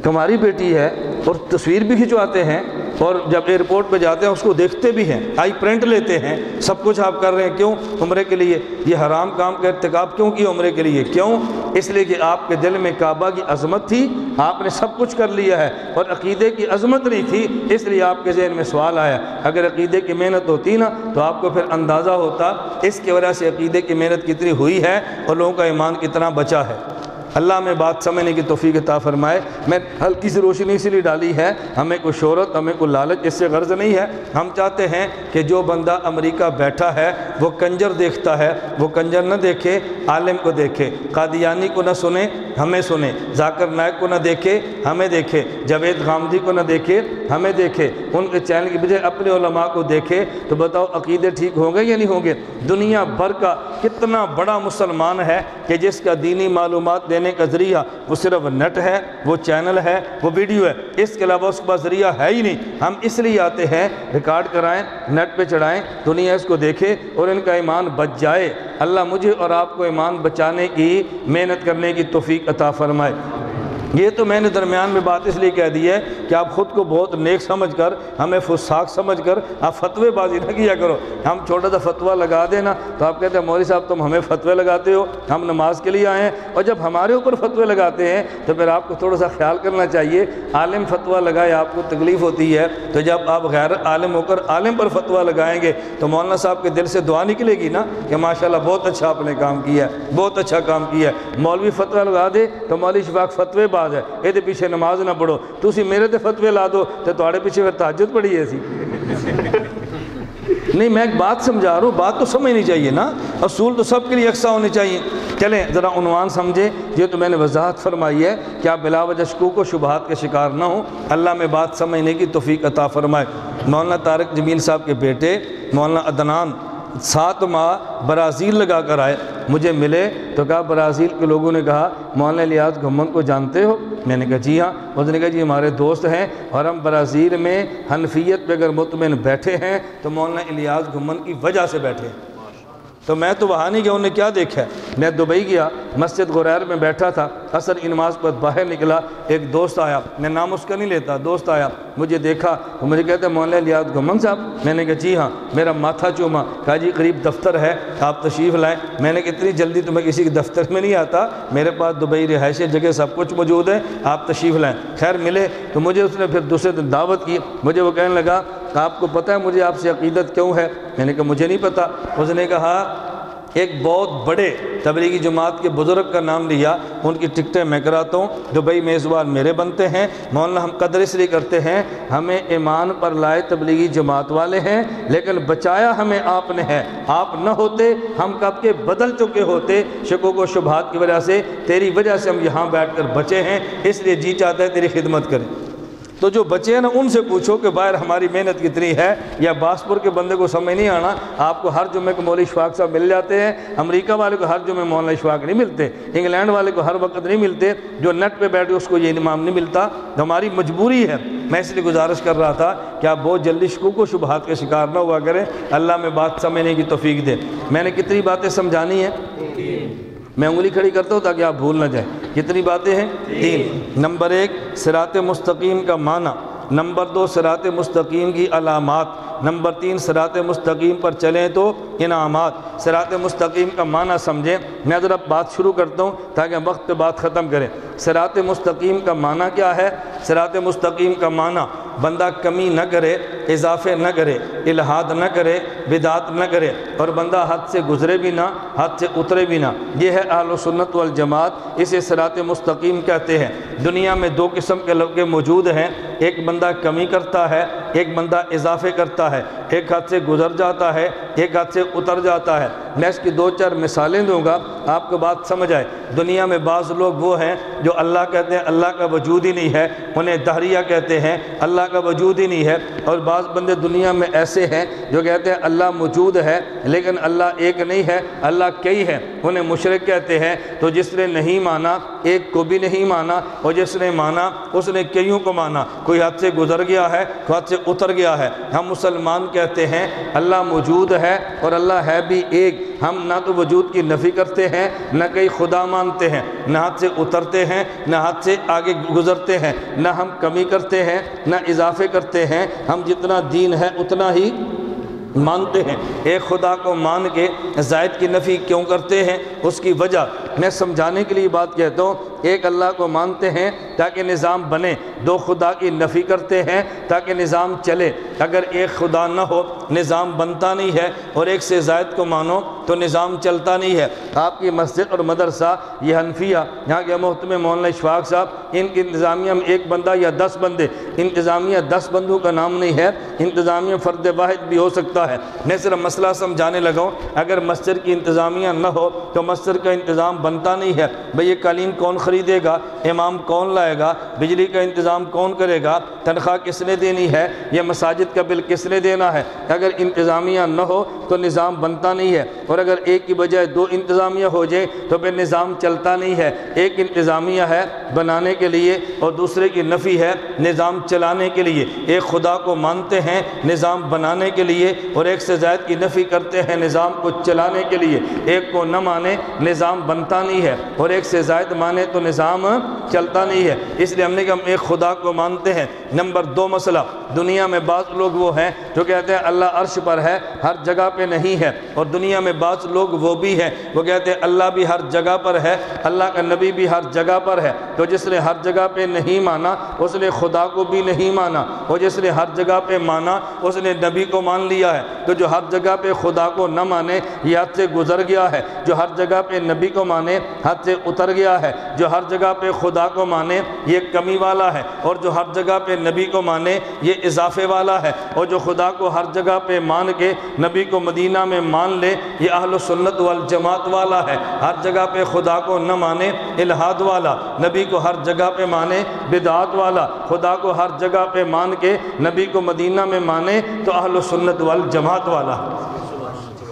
Speaker 2: کماری بیٹی ہے، اور تصویر بھی کھنچواتے ہیں، اور جب ایئرپورٹ پہ جاتے ہیں اس کو دیکھتے بھی ہیں، آئی پرنٹ لیتے ہیں، سب کچھ آپ کر رہے ہیں۔ کیوں؟ عمرے کے لیے۔ یہ حرام کام کا ارتکاب کیوں کیا عمرے کے لیے؟ کیوں؟ اس لیے کہ آپ کے دل میں کعبہ کی عظمت تھی، آپ نے سب کچھ کر لیا ہے، اور عقیدے کی عظمت نہیں تھی، اس لیے آپ کے ذہن میں سوال آیا۔ اگر عقیدے کی محنت ہوتی نا تو آپ کو پھر اندازہ ہوتا اس کی وجہ سے عقیدے کی محنت کتنی ہوئی ہے اور لوگوں کا ایمان کتنا بچا ہے۔ اللہ میں بات سمجھنے کی توفیق عطا فرمائے۔ میں ہلکی سی روشنی اس لیے ڈالی ہے، ہمیں کوئی شہرت، ہمیں کوئی لالچ اس سے غرض نہیں ہے۔ ہم چاہتے ہیں کہ جو بندہ امریکہ بیٹھا ہے وہ کنجر دیکھتا ہے، وہ کنجر نہ دیکھے، عالم کو دیکھے، قادیانی کو نہ سنے، ہمیں سنے، ذاکر نائک کو نہ دیکھے، ہمیں دیکھے، جاوید غامدی کو نہ دیکھے، ہمیں دیکھے، ان کے چینل کی بجائے اپنے علماء کو دیکھے۔ تو بتاؤ عقیدے ٹھیک ہوں گے یا نہیں ہوں گے؟ دنیا بھر کا کتنا بڑا مسلمان ہے کہ جس کا دینی معلومات دینے کا ذریعہ وہ صرف نیٹ ہے، وہ چینل ہے، وہ ویڈیو ہے، اس کے علاوہ اس کے پاس ذریعہ ہے ہی نہیں۔ ہم اس لیے آتے ہیں ریکارڈ کرائیں، نیٹ پہ چڑھائیں، دنیا اس کو دیکھے اور ان کا ایمان بچ جائے۔ اللہ مجھے اور آپ کو ایمان بچانے کی محنت کرنے کی توفیق عطا فرمائے۔ یہ تو میں نے درمیان میں بات اس لیے کہہ دی ہے کہ آپ خود کو بہت نیک سمجھ کر، ہمیں فساق سمجھ کر آپ فتوے بازی نہ کیا کرو۔ ہم چھوٹا سا فتویٰ لگا دینا تو آپ کہتے ہیں مولوی صاحب تم ہمیں فتوے لگاتے ہو، ہم نماز کے لیے آئے ہیں۔ اور جب ہمارے اوپر فتوے لگاتے ہیں تو پھر آپ کو تھوڑا سا خیال کرنا چاہیے۔ عالم فتویٰ لگائے آپ کو تکلیف ہوتی ہے، تو جب آپ غیر عالم ہو کر عالم پر فتویٰ لگائیں گے تو مولانا صاحب کے دل سے دعا نکلے گی نا کہ ماشاءاللہ بہت اچھا آپ نے کام کیا ہے، بہت اچھا کام کیا ہے۔ مولوی فتویٰ لگا دے تو مولوی شفاق فتوے باز ہے، یہ پیچھے نماز نہ پڑھو، تسی میرے تے فتوے لا دو تو تھوڑے پیچھے پھر تہجد پڑھی ہے سی۔ نہیں، میں ایک بات سمجھا رہا ہوں، بات تو سمجھنی چاہیے نا، اصول تو سب کے لیے یکساں ہونے چاہیے۔ چلیں ذرا عنوان سمجھیں، یہ تو میں نے وضاحت فرمائی ہے کہ آپ بلا وجہ شکوک و شبہات کے شکار نہ ہوں۔ اللہ میں بات سمجھنے کی توفیق عطا فرمائے۔ مولانا طارق جمیل صاحب کے بیٹے مولانا عدنان 7 ماہ برازیل لگا کر آئے، مجھے ملے تو کہا برازیل کے لوگوں نے کہا مولانا الیاس گھمن کو جانتے ہو؟ میں نے کہا جی ہاں۔ انہوں نے کہا جی ہمارے دوست ہیں اور ہم برازیل میں حنفیت پہ اگر مطمئن بیٹھے ہیں تو مولانا الیاس گھمن کی وجہ سے بیٹھے ہیں۔ تو میں تو وہاں نہیں گیا، انہوں نے کیا دیکھا ہے؟ میں دبئی گیا، مسجد غریر میں بیٹھا تھا، عصر کی نماز پر باہر نکلا، ایک دوست آیا، میں نام اس کا نہیں لیتا، دوست آیا، مجھے دیکھا تو مجھے کہتے ہیں مولانا الیاس گھمن صاحب؟ میں نے کہا جی ہاں۔ میرا ماتھا چوما، کہا جی قریب دفتر ہے، آپ تشریف لائیں۔ میں نے کہا اتنی جلدی تو میں کسی کے دفتر میں نہیں آتا، میرے پاس دبئی رہائشی جگہ سب کچھ موجود ہے، آپ تشریف لائیں۔ خیر ملے تو مجھے اس نے پھر دوسرے دن دعوت کی، مجھے وہ کہنے لگا آپ کو پتہ ہے مجھے آپ سے عقیدت کیوں ہے؟ میں نے کہا مجھے نہیں پتہ۔ اس نے کہا ایک بہت بڑے تبلیغی جماعت کے بزرگ کا نام لیا، ان کی ٹکٹیں میں کراتا ہوں، دبئی میزبان میرے بنتے ہیں، مولانا ہم قدر اس لیے کرتے ہیں، ہمیں ایمان پر لائے تبلیغی جماعت والے ہیں، لیکن بچایا ہمیں آپ نے ہے، آپ نہ ہوتے ہم کب کے بدل چکے ہوتے، شکوک و شبہات کی وجہ سے، تیری وجہ سے ہم یہاں بیٹھ کر بچے ہیں، اس لیے جی چاہتا ہے تیری خدمت کریں۔ تو جو بچے ہیں نا ان سے پوچھو کہ باہر ہماری محنت کتنی ہے، یا باسپور کے بندے کو سمجھ نہیں آنا، آپ کو ہر جمعے کو مولوی اشفاق صاحب مل جاتے ہیں، امریکہ والے کو ہر جمعے مولانا اشفاق نہیں ملتے، انگلینڈ والے کو ہر وقت نہیں ملتے، جو نیٹ پہ بیٹھے اس کو یہ امام نہیں ملتا، تو ہماری مجبوری ہے۔ میں اس لیے گزارش کر رہا تھا کہ آپ بہت جلدی شکوک و شبہات کے شکار نہ ہوا کریں، اللہ میں بات سمجھنے کی توفیق دے۔ میں نے کتنی باتیں سمجھانی ہیں؟ میں انگلی کھڑی کرتا ہوں تاکہ آپ بھول نہ جائیں۔ کتنی باتیں ہیں؟ 3۔ نمبر 1 صراط مستقیم کا معنی، نمبر 2 صراط مستقیم کی علامات، نمبر 3 صراط مستقیم پر چلیں تو انعامات۔ صراط مستقیم کا معنی سمجھیں، میں ذرا بات شروع کرتا ہوں تاکہ ہم وقت پہ بات ختم کریں۔ صراط مستقیم کا معنی کیا ہے؟ صراط مستقیم کا معنی بندہ کمی نہ کرے، اضافے نہ کرے، الحاد نہ کرے، بدعت نہ کرے، اور بندہ حد سے گزرے بھی نہ، حد سے اترے بھی نہ۔ یہ ہے اہل سنت والجماعت، اسے صراط مستقیم کہتے ہیں۔ دنیا میں 2 قسم کے لوگ موجود ہیں، ایک بندہ کمی کرتا ہے، ایک بندہ اضافے کرتا ہے، ایک حد سے گزر جاتا ہے، ایک حد سے اتر جاتا ہے۔ میں اس کی 2-4 مثالیں دوں گا، آپ کو بات سمجھ آئے۔ دنیا میں بعض لوگ وہ ہیں جو اللہ کہتے ہیں اللہ کا وجود ہی نہیں ہے، انہیں دہریہ کہتے ہیں، اللہ کا وجود ہی نہیں ہے۔ اور بعض بندے دنیا میں ایسے ہیں جو کہتے ہیں اللہ موجود ہے لیکن اللہ ایک نہیں ہے، اللہ کئی ہے، انہیں مشرک کہتے ہیں۔ تو جس نے نہیں مانا ایک کو بھی نہیں مانا، اور جس نے مانا اس نے کئیوں کو مانا، کوئی حد سے گزر گیا ہے، کوئی حد سے اتر گیا ہے۔ ہم مسلمان کہتے ہیں اللہ موجود ہے اور اللہ ہے بھی ایک۔ ہم نہ تو وجود کی نفی کرتے ہیں، نہ کئی خدا مانتے ہیں، نہ حد سے اترتے ہیں، نہ حد سے آگے گزرتے ہیں، نہ ہم کمی کرتے ہیں نہ اضافے کرتے ہیں۔ ہم جتنا دین ہے اتنا ہی مانتے ہیں۔ ایک خدا کو مان کے زائد کی نفی کیوں کرتے ہیں؟ اس کی وجہ میں سمجھانے کے لیے بات کہتا ہوں۔ ایک اللہ کو مانتے ہیں تاکہ نظام بنے، 2 خدا کی نفی کرتے ہیں تاکہ نظام چلے۔ اگر ایک خدا نہ ہو نظام بنتا نہیں ہے، اور ایک سے زائد کو مانو تو نظام چلتا نہیں ہے۔ آپ کی مسجد اور مدرسہ یہ حنفیہ، یہاں کے محترم مولانا اشفاق صاحب، ان کی انتظامیہ میں 1 بندہ یا 10 بندے، انتظامیہ 10 بندوں کا نام نہیں ہے، انتظامیہ فرد واحد بھی ہو سکتا ہے۔ میں صرف مسئلہ سمجھانے لگا ہوں۔ اگر مسجد کی انتظامیہ نہ ہو تو مسجد کا انتظام بنتا نہیں ہے۔ بھئی یہ قالین کون خریدے گا، امام کون لائے گا، بجلی کا انتظام کون کرے گا، تنخواہ کس نے دینی ہے، یہ مساجد کا بل کس نے دینا ہے۔ اگر انتظامیہ نہ ہو تو نظام بنتا نہیں ہے، اور اگر ایک کی بجائے 2 انتظامیہ ہو جائے تو پھر نظام چلتا نہیں ہے۔ ایک انتظامیہ ہے بنانے کے لیے اور دوسرے کی نفی ہے نظام چلانے کے لیے۔ ایک خدا کو مانتے ہیں نظام بنانے کے لیے، اور ایک سے زائد کی نفی کرتے ہیں نظام کو چلانے کے لیے۔ ایک کو نہ مانے نظام بنتا نہیں ہے، اور ایک سے زائد مانے تو نظام چلتا نہیں ہے۔ اس لیے ہم نے کہا ہم ایک خدا کو مانتے ہیں۔ نمبر 2 مسئلہ، دنیا میں بعض لوگ وہ ہیں جو کہتے ہیں اللہ عرش پر ہے، ہر جگہ پہ نہیں ہے، اور دنیا میں بعض لوگ وہ بھی ہیں وہ کہتے ہیں اللہ بھی ہر جگہ پر ہے، اللہ کا نبی بھی ہر جگہ پر ہے۔ تو جس نے ہر جگہ پہ نہیں مانا اس نے خدا کو بھی نہیں مانا، اور جس نے ہر جگہ پہ مانا اس نے نبی کو مان لیا ہے۔ تو جو ہر جگہ پہ خدا کو نہ مانے یہ حد سے گزر گیا ہے، جو ہر جگہ پہ نبی کو مانے حد سے اتر گیا ہے، جو ہر جگہ پہ خدا کو مانے یہ کمی والا ہے، اور جو ہر جگہ پہ نبی کو مانے یہ اضافے والا ہے، اور جو خدا کو ہر جگہ پہ مان کے نبی کو مدینہ میں مان لے یہ اہل سنت والجماعت والا ہے۔ ہر جگہ پہ خدا کو نہ مانے الحاد والا، نبی کو ہر جگہ پہ مانے بدعات والا، خدا کو ہر جگہ پہ مان کے نبی کو مدینہ میں مانے تو اہل سنت والجماعت والا ہے۔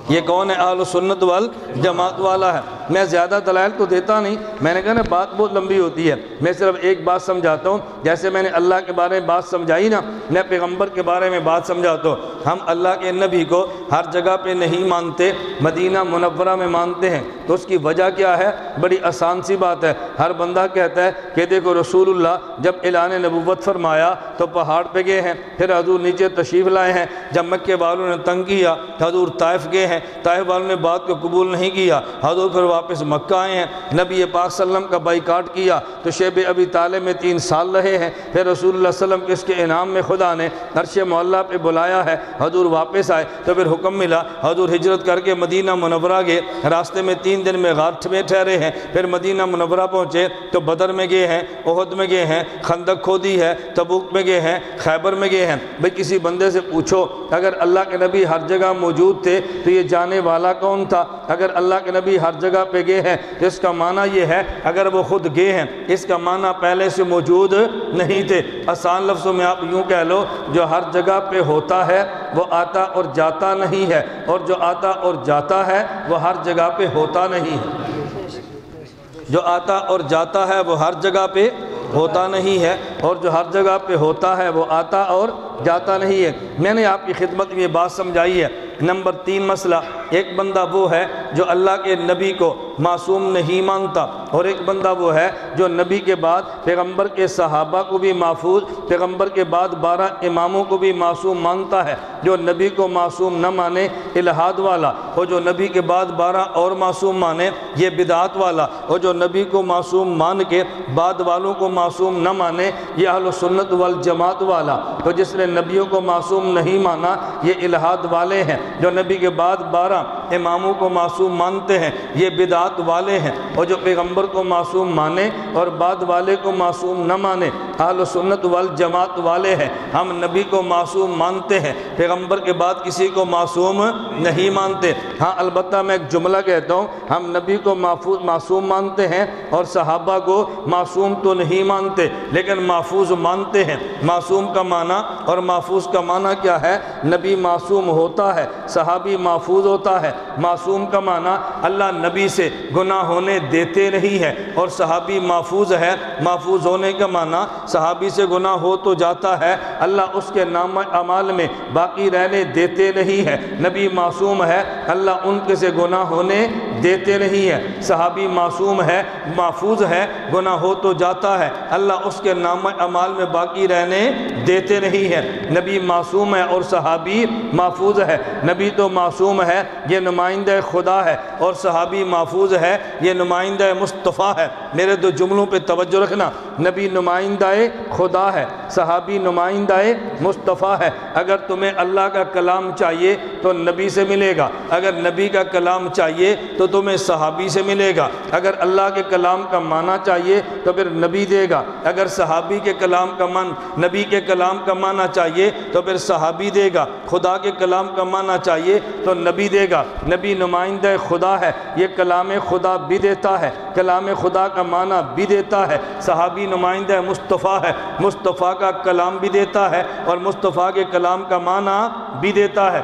Speaker 2: یہ کون ہے؟ اہل سنت والجماعت والا ہے۔ میں زیادہ دلائل تو دیتا نہیں، میں نے کہا نا بات بہت لمبی ہوتی ہے، میں صرف ایک بات سمجھاتا ہوں۔ جیسے میں نے اللہ کے بارے میں بات سمجھائی نا، میں پیغمبر کے بارے میں بات سمجھاتا ہوں۔ ہم اللہ کے نبی کو ہر جگہ پہ نہیں مانتے، مدینہ منورہ میں مانتے ہیں۔ تو اس کی وجہ کیا ہے؟ بڑی آسان سی بات ہے۔ ہر بندہ کہتا ہے کہ دیکھو رسول اللہ جب اعلان نبوت فرمایا تو پہاڑ پہ گئے ہیں، پھر حضور نیچے تشریف لائے ہیں۔ جب مکے والوں نے تنگ کیا حضور طائف گئے ہیں، طائف والوں نے بات کو قبول نہیں کیا، حضور پھر واپس مکہ آئے ہیں، نبی پاک صلی اللہ علیہ وسلم کا بائیکاٹ کیا تو شیب ابی طالب میں 3 سال رہے ہیں، پھر رسول اللہ صلی اللہ علیہ وسلم کے اس کے انعام میں خدا نے عرش معلیٰ پہ بلایا ہے، حضور واپس آئے تو پھر حکم ملا، حضور ہجرت کر کے مدینہ منورہ گئے، راستے میں 3 دن میں غار میں ٹھہرے ہیں، پھر مدینہ منورہ پہنچے تو بدر میں گئے ہیں، احد میں گئے ہیں، خندق کھودی ہے، تبوک میں گئے ہیں، خیبر میں گئے ہیں۔ بھئی کسی بندے سے پوچھو اگر اللہ کے نبی ہر جگہ موجود تھے تو یہ جانے والا کون تھا؟ اگر اللہ کے نبی ہر جگہ پہ گئے ہیں تو اس کا معنی یہ ہے اگر وہ خود گئے ہیں اس کا معنی پہلے سے موجود نہیں تھے۔ آسان لفظوں میں آپ یوں کہہ لو جو ہر جگہ پہ ہوتا ہے وہ آتا اور جاتا نہیں ہے، اور جو آتا اور جاتا ہے وہ ہر جگہ پہ ہوتا نہیں ہے۔ جو آتا اور جاتا ہے وہ ہر جگہ پہ ہوتا نہیں ہے، اور جو ہر جگہ پہ ہوتا ہے وہ آتا اور جاتا نہیں ہے۔ میں نے آپ کی خدمت میں یہ بات سمجھائی ہے۔ نمبر 3 مسئلہ، ایک بندہ وہ ہے جو اللہ کے نبی کو معصوم نہیں مانتا، اور ایک بندہ وہ ہے جو نبی کے بعد پیغمبر کے صحابہ کو بھی محفوظ، پیغمبر کے بعد 12 اماموں کو بھی معصوم مانتا ہے۔ جو نبی کو معصوم نہ مانے الہاد والا، اور جو نبی کے بعد 12 اور معصوم مانے یہ بدعات والا، اور جو نبی کو معصوم مان کے بعد والوں کو معصوم نہ مانے یہ اہل سنت والجماعت والا۔ تو جس نے نبیوں کو معصوم نہیں مانا یہ الہاد والے ہیں۔ جو نبی کے بعد 12 اماموں کو معصوم مانتے ہیں یہ بدعات والے ہیں، اور جو پیغمبر کو معصوم مانے اور بعد والے کو معصوم نہ مانے اہل سنت والجماعت والے ہیں۔ ہم نبی کو معصوم مانتے ہیں، پیغمبر کے بعد کسی کو معصوم نہیں مانتے۔ ہاں البتہ میں ایک جملہ کہتا ہوں، ہم نبی کو معصوم مانتے ہیں اور صحابہ کو معصوم تو نہیں مانتے لیکن محفوظ مانتے ہیں۔ معصوم کا معنی اور محفوظ کا معنی کیا ہے؟ نبی معصوم ہوتا ہے، صحابی محفوظ ہوتا ہے۔ معصوم کا معنی اللہ نبی سے گناہ ہونے دیتے نہیں ہے، اور صحابی محفوظ ہے، محفوظ ہونے کا معنی صحابی سے گناہ ہو تو جاتا ہے اللہ اس کے نام اعمال میں باقی رہنے دیتے نہیں ہے۔ نبی معصوم ہے، اللہ ان کے سے گناہ ہونے دیتے نہیں ہے۔ صحابی معصوم ہے، محفوظ ہے، گناہ ہو تو جاتا ہے اللہ اس کے نام اعمال میں باقی رہنے دیتے نہیں ہے۔ نبی معصوم ہے اور صحابی محفوظ ہے۔ نبی تو معصوم ہے، یہ نمائندہ خدا ہے، اور صحابی محفوظ ہے، یہ نمائندہ مصطفیٰ ہے۔ میرے 2 جملوں پہ توجہ رکھنا، نبی نمائندہ خدا ہے، صحابی نمائندہ مصطفیٰ ہے۔ اگر تمہیں اللہ کا کلام چاہیے تو نبی سے ملے گا، اگر نبی کا کلام چاہیے تو تمہیں صحابی سے ملے گا، اگر اللہ کے کلام کا معنی چاہیے تو پھر نبی دے گا، اگر صحابی کے کلام کا نبی کے کلام کا معنی چاہیے تو پھر صحابی دے گا، خدا کے کلام کا معنی چاہیے تو نبی دے گا۔ نبی نمائندہ خدا ہے، یہ کلام خدا بھی دیتا ہے، کلام خدا کا معنی بھی دیتا ہے۔ صحابی نمائندہ مصطفیٰ ہے، مصطفیٰ کا کلام بھی دیتا ہے اور مصطفیٰ کے کلام کا معنی بھی دیتا ہے۔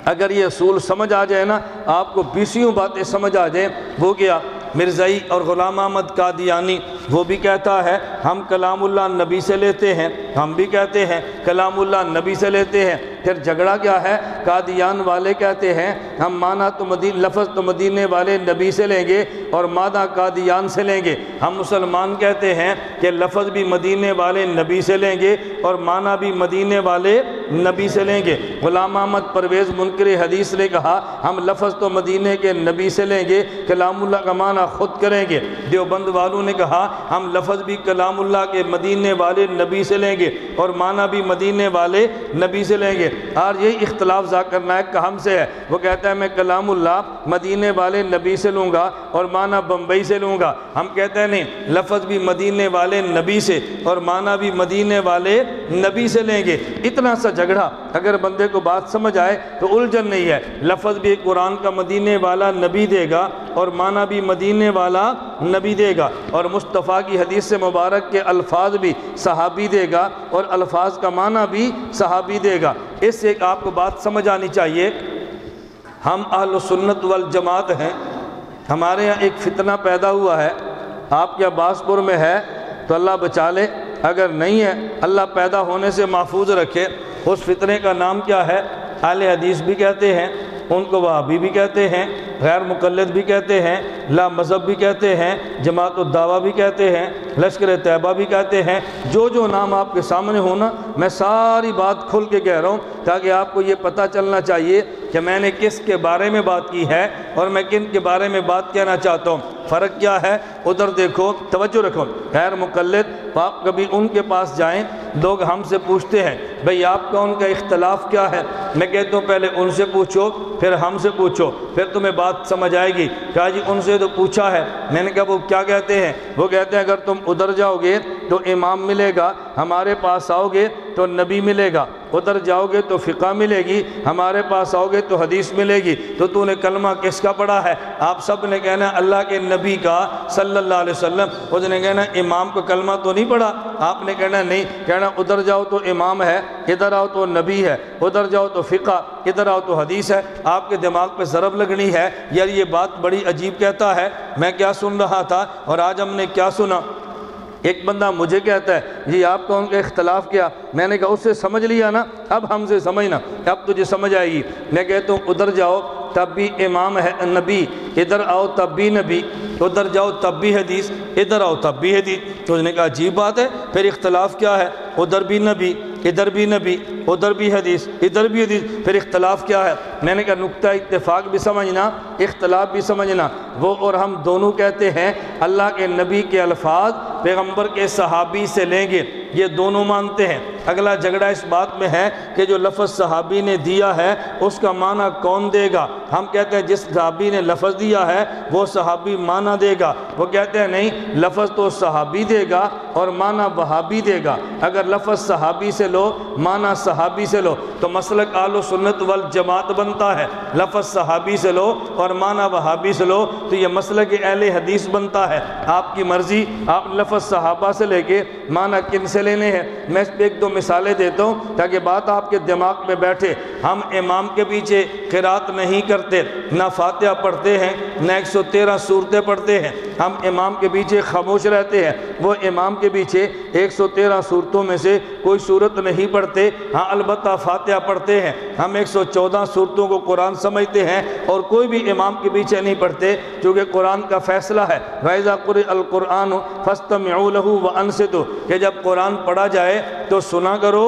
Speaker 2: اگر یہ اصول سمجھ آ جائے نا، آپ کو 20 باتیں سمجھ آ جائیں۔ وہ کیا؟ مرزائی اور غلام احمد قادیانی وہ بھی کہتا ہے ہم کلام اللہ نبی سے لیتے ہیں، ہم بھی کہتے ہیں کلام اللہ نبی سے لیتے ہیں۔ پھر جھگڑا کیا ہے؟ قادیان والے کہتے ہیں ہم معنی تو لفظ تو مدینے والے نبی سے لیں گے اور معنی قادیان سے لیں گے۔ ہم مسلمان کہتے ہیں کہ لفظ بھی مدینے والے نبی سے لیں گے اور معنی بھی مدینے والے نبی سے لیں گے۔ غلام احمد پرویز منکر حدیث نے کہا ہم لفظ تو مدینے کے نبی سے لیں گے، کلام اللہ کا معنی خود کریں گے۔ دیوبند والوں نے کہا ہم لفظ بھی کلام اللہ کے مدینے والے نبی سے لیں گے اور معنی بھی مدینے والے نبی سے لیں گے۔ اور یہی اختلاف ذاکر نائک کا ہم سے ہے، وہ کہتا ہے میں کلام اللہ مدینے والے نبی سے لوں گا اور معنی بمبئی سے لوں گا۔ ہم کہتے ہیں نہیں، لفظ بھی مدینے والے نبی سے اور معنی بھی مدینے والے نبی سے لیں گے۔ اتنا سا جھگڑا اگر بندے کو بات سمجھ آئے تو الجھن نہیں ہے۔ لفظ بھی قرآن کا مدینے والا نبی دے گا اور معنی بھی مدینے والا نبی دے گا، اور مصطفیٰ کی حدیث سے مبارک کے الفاظ بھی صحابی دے گا اور الفاظ کا معنی بھی صحابی دے گا۔ اس سے ایک آپ کو بات سمجھ آنی چاہیے، ہم اہل سنت والجماعت ہیں۔ ہمارے یہاں ایک فتنہ پیدا ہوا ہے، آپ کے عباسپور میں ہے تو اللہ بچا لے، اگر نہیں ہے اللہ پیدا ہونے سے محفوظ رکھے۔ اس فتنے کا نام کیا ہے؟ اہل حدیث بھی کہتے ہیں، ان کو وہابی بھی کہتے ہیں، غیر مقلد بھی کہتے ہیں، لا مذہب بھی کہتے ہیں، جماعت الدعوہ بھی کہتے ہیں، لشکر طیبہ بھی کہتے ہیں۔ جو نام آپ کے سامنے ہونا، میں ساری بات کھل کے کہہ رہا ہوں تاکہ آپ کو یہ پتہ چلنا چاہیے کہ کہ میں نے کس کے بارے میں بات کی ہے اور میں کن کے بارے میں بات کہنا چاہتا ہوں۔ فرق کیا ہے؟ ادھر دیکھو، توجہ رکھو۔ غیر مقلد آپ کبھی ان کے پاس جائیں، لوگ ہم سے پوچھتے ہیں بھئی آپ کا ان کا اختلاف کیا ہے؟ میں کہتا ہوں پہلے ان سے پوچھو، پھر ہم سے پوچھو، پھر تمہیں بات سمجھ آئے گی۔ کہا جی ان سے تو پوچھا ہے۔ میں نے کہا وہ کیا کہتے ہیں؟ وہ کہتے ہیں اگر تم ادھر جاؤ گے تو امام ملے گا، ہمارے پاس آؤ گے تو نبی ملے گا، ادھر جاؤ گے تو فقہ ملے گی، ہمارے پاس آؤ گے تو حدیث ملے گی، تو نے کلمہ کس کا پڑھا ہے؟ آپ سب نے کہنا اللہ کے نبی کا صلی اللہ علیہ وسلم۔ اس نے کہنا امام کا کلمہ تو نہیں پڑھا؟ آپ نے کہنا نہیں، کہنا ادھر جاؤ تو امام ہے، ادھر آؤ تو نبی ہے، ادھر جاؤ تو فقہ، ادھر آؤ تو حدیث ہے۔ آپ کے دماغ پہ ضرب لگنی ہے، یار یہ بات بڑی عجیب کہتا ہے، میں کیا سن رہا تھا اور آج ہم نے کیا سنا۔ ایک بندہ مجھے کہتا ہے جی آپ کا ان کا اختلاف کیا؟ میں نے کہا اس سے سمجھ لیا نا، اب ہم سے سمجھنا، اب تجھے سمجھ آئے گی۔ میں کہتا ہوں ادھر جاؤ تب بھی امام ہے نبی، ادھر آؤ تب بھی نبی، ادھر جاؤ تب بھی حدیث، ادھر آؤ تب بھی حدیث۔ تو اس نے کہا عجیب بات ہے، پھر اختلاف کیا ہے؟ ادھر بھی نبی، ادھر بھی نبی، ادھر بھی حدیث، ادھر بھی حدیث، پھر اختلاف کیا ہے؟ میں نے کہا نقطہ اتفاق بھی سمجھنا، اختلاف بھی سمجھنا۔ وہ اور ہم دونوں کہتے ہیں اللہ کے نبی کے الفاظ پیغمبر کے صحابی سے لیں گے، یہ دونوں مانتے ہیں۔ اگلا جھگڑا اس بات میں ہے کہ جو لفظ صحابی نے دیا ہے اس کا معنی کون دے گا؟ ہم کہتے ہیں جس صحابی نے لفظ دیا ہے وہ صحابی معنی دے گا، وہ کہتے ہیں نہیں لفظ تو صحابی دے گا اور معنی وہابی دے گا۔ اگر لفظ صحابی سے لو معنی صحابی سے لو تو مسلک اہل سنت والجماعت بنتا ہے، لفظ صحابی سے لو اور معنی وہابی سے لو تو یہ مسلک اہل حدیث بنتا ہے۔ آپ کی مرضی، آپ لفظ صحابہ سے لے کے معنی کن سے لینے ہیں۔ میں اس پہ ایک دو مثالیں دیتا ہوں تاکہ بات آپ کے دماغ میں بیٹھے۔ ہم امام کے پیچھے قرات نہیں کرتے، نہ فاتحہ پڑھتے ہیں نہ 113 سورتیں پڑھتے ہیں، ہم امام کے پیچھے خاموش رہتے ہیں۔ وہ امام کے پیچھے 113 سورتوں میں سے کوئی سورت نہیں پڑھتے، ہاں البتہ فاتحہ پڑھتے ہیں۔ ہم 114 سورتوں کو قرآن سمجھتے ہیں اور کوئی بھی امام کے پیچھے نہیں پڑھتے، کیونکہ قرآن کا فیصلہ ہے وَإِذَا قُرِئَ الْقُرْآنُ فَاسْتَمِعُوا لَهُ وَأَنصِتُوا، کہ جب قرآن پڑھا جائے تو سنا کرو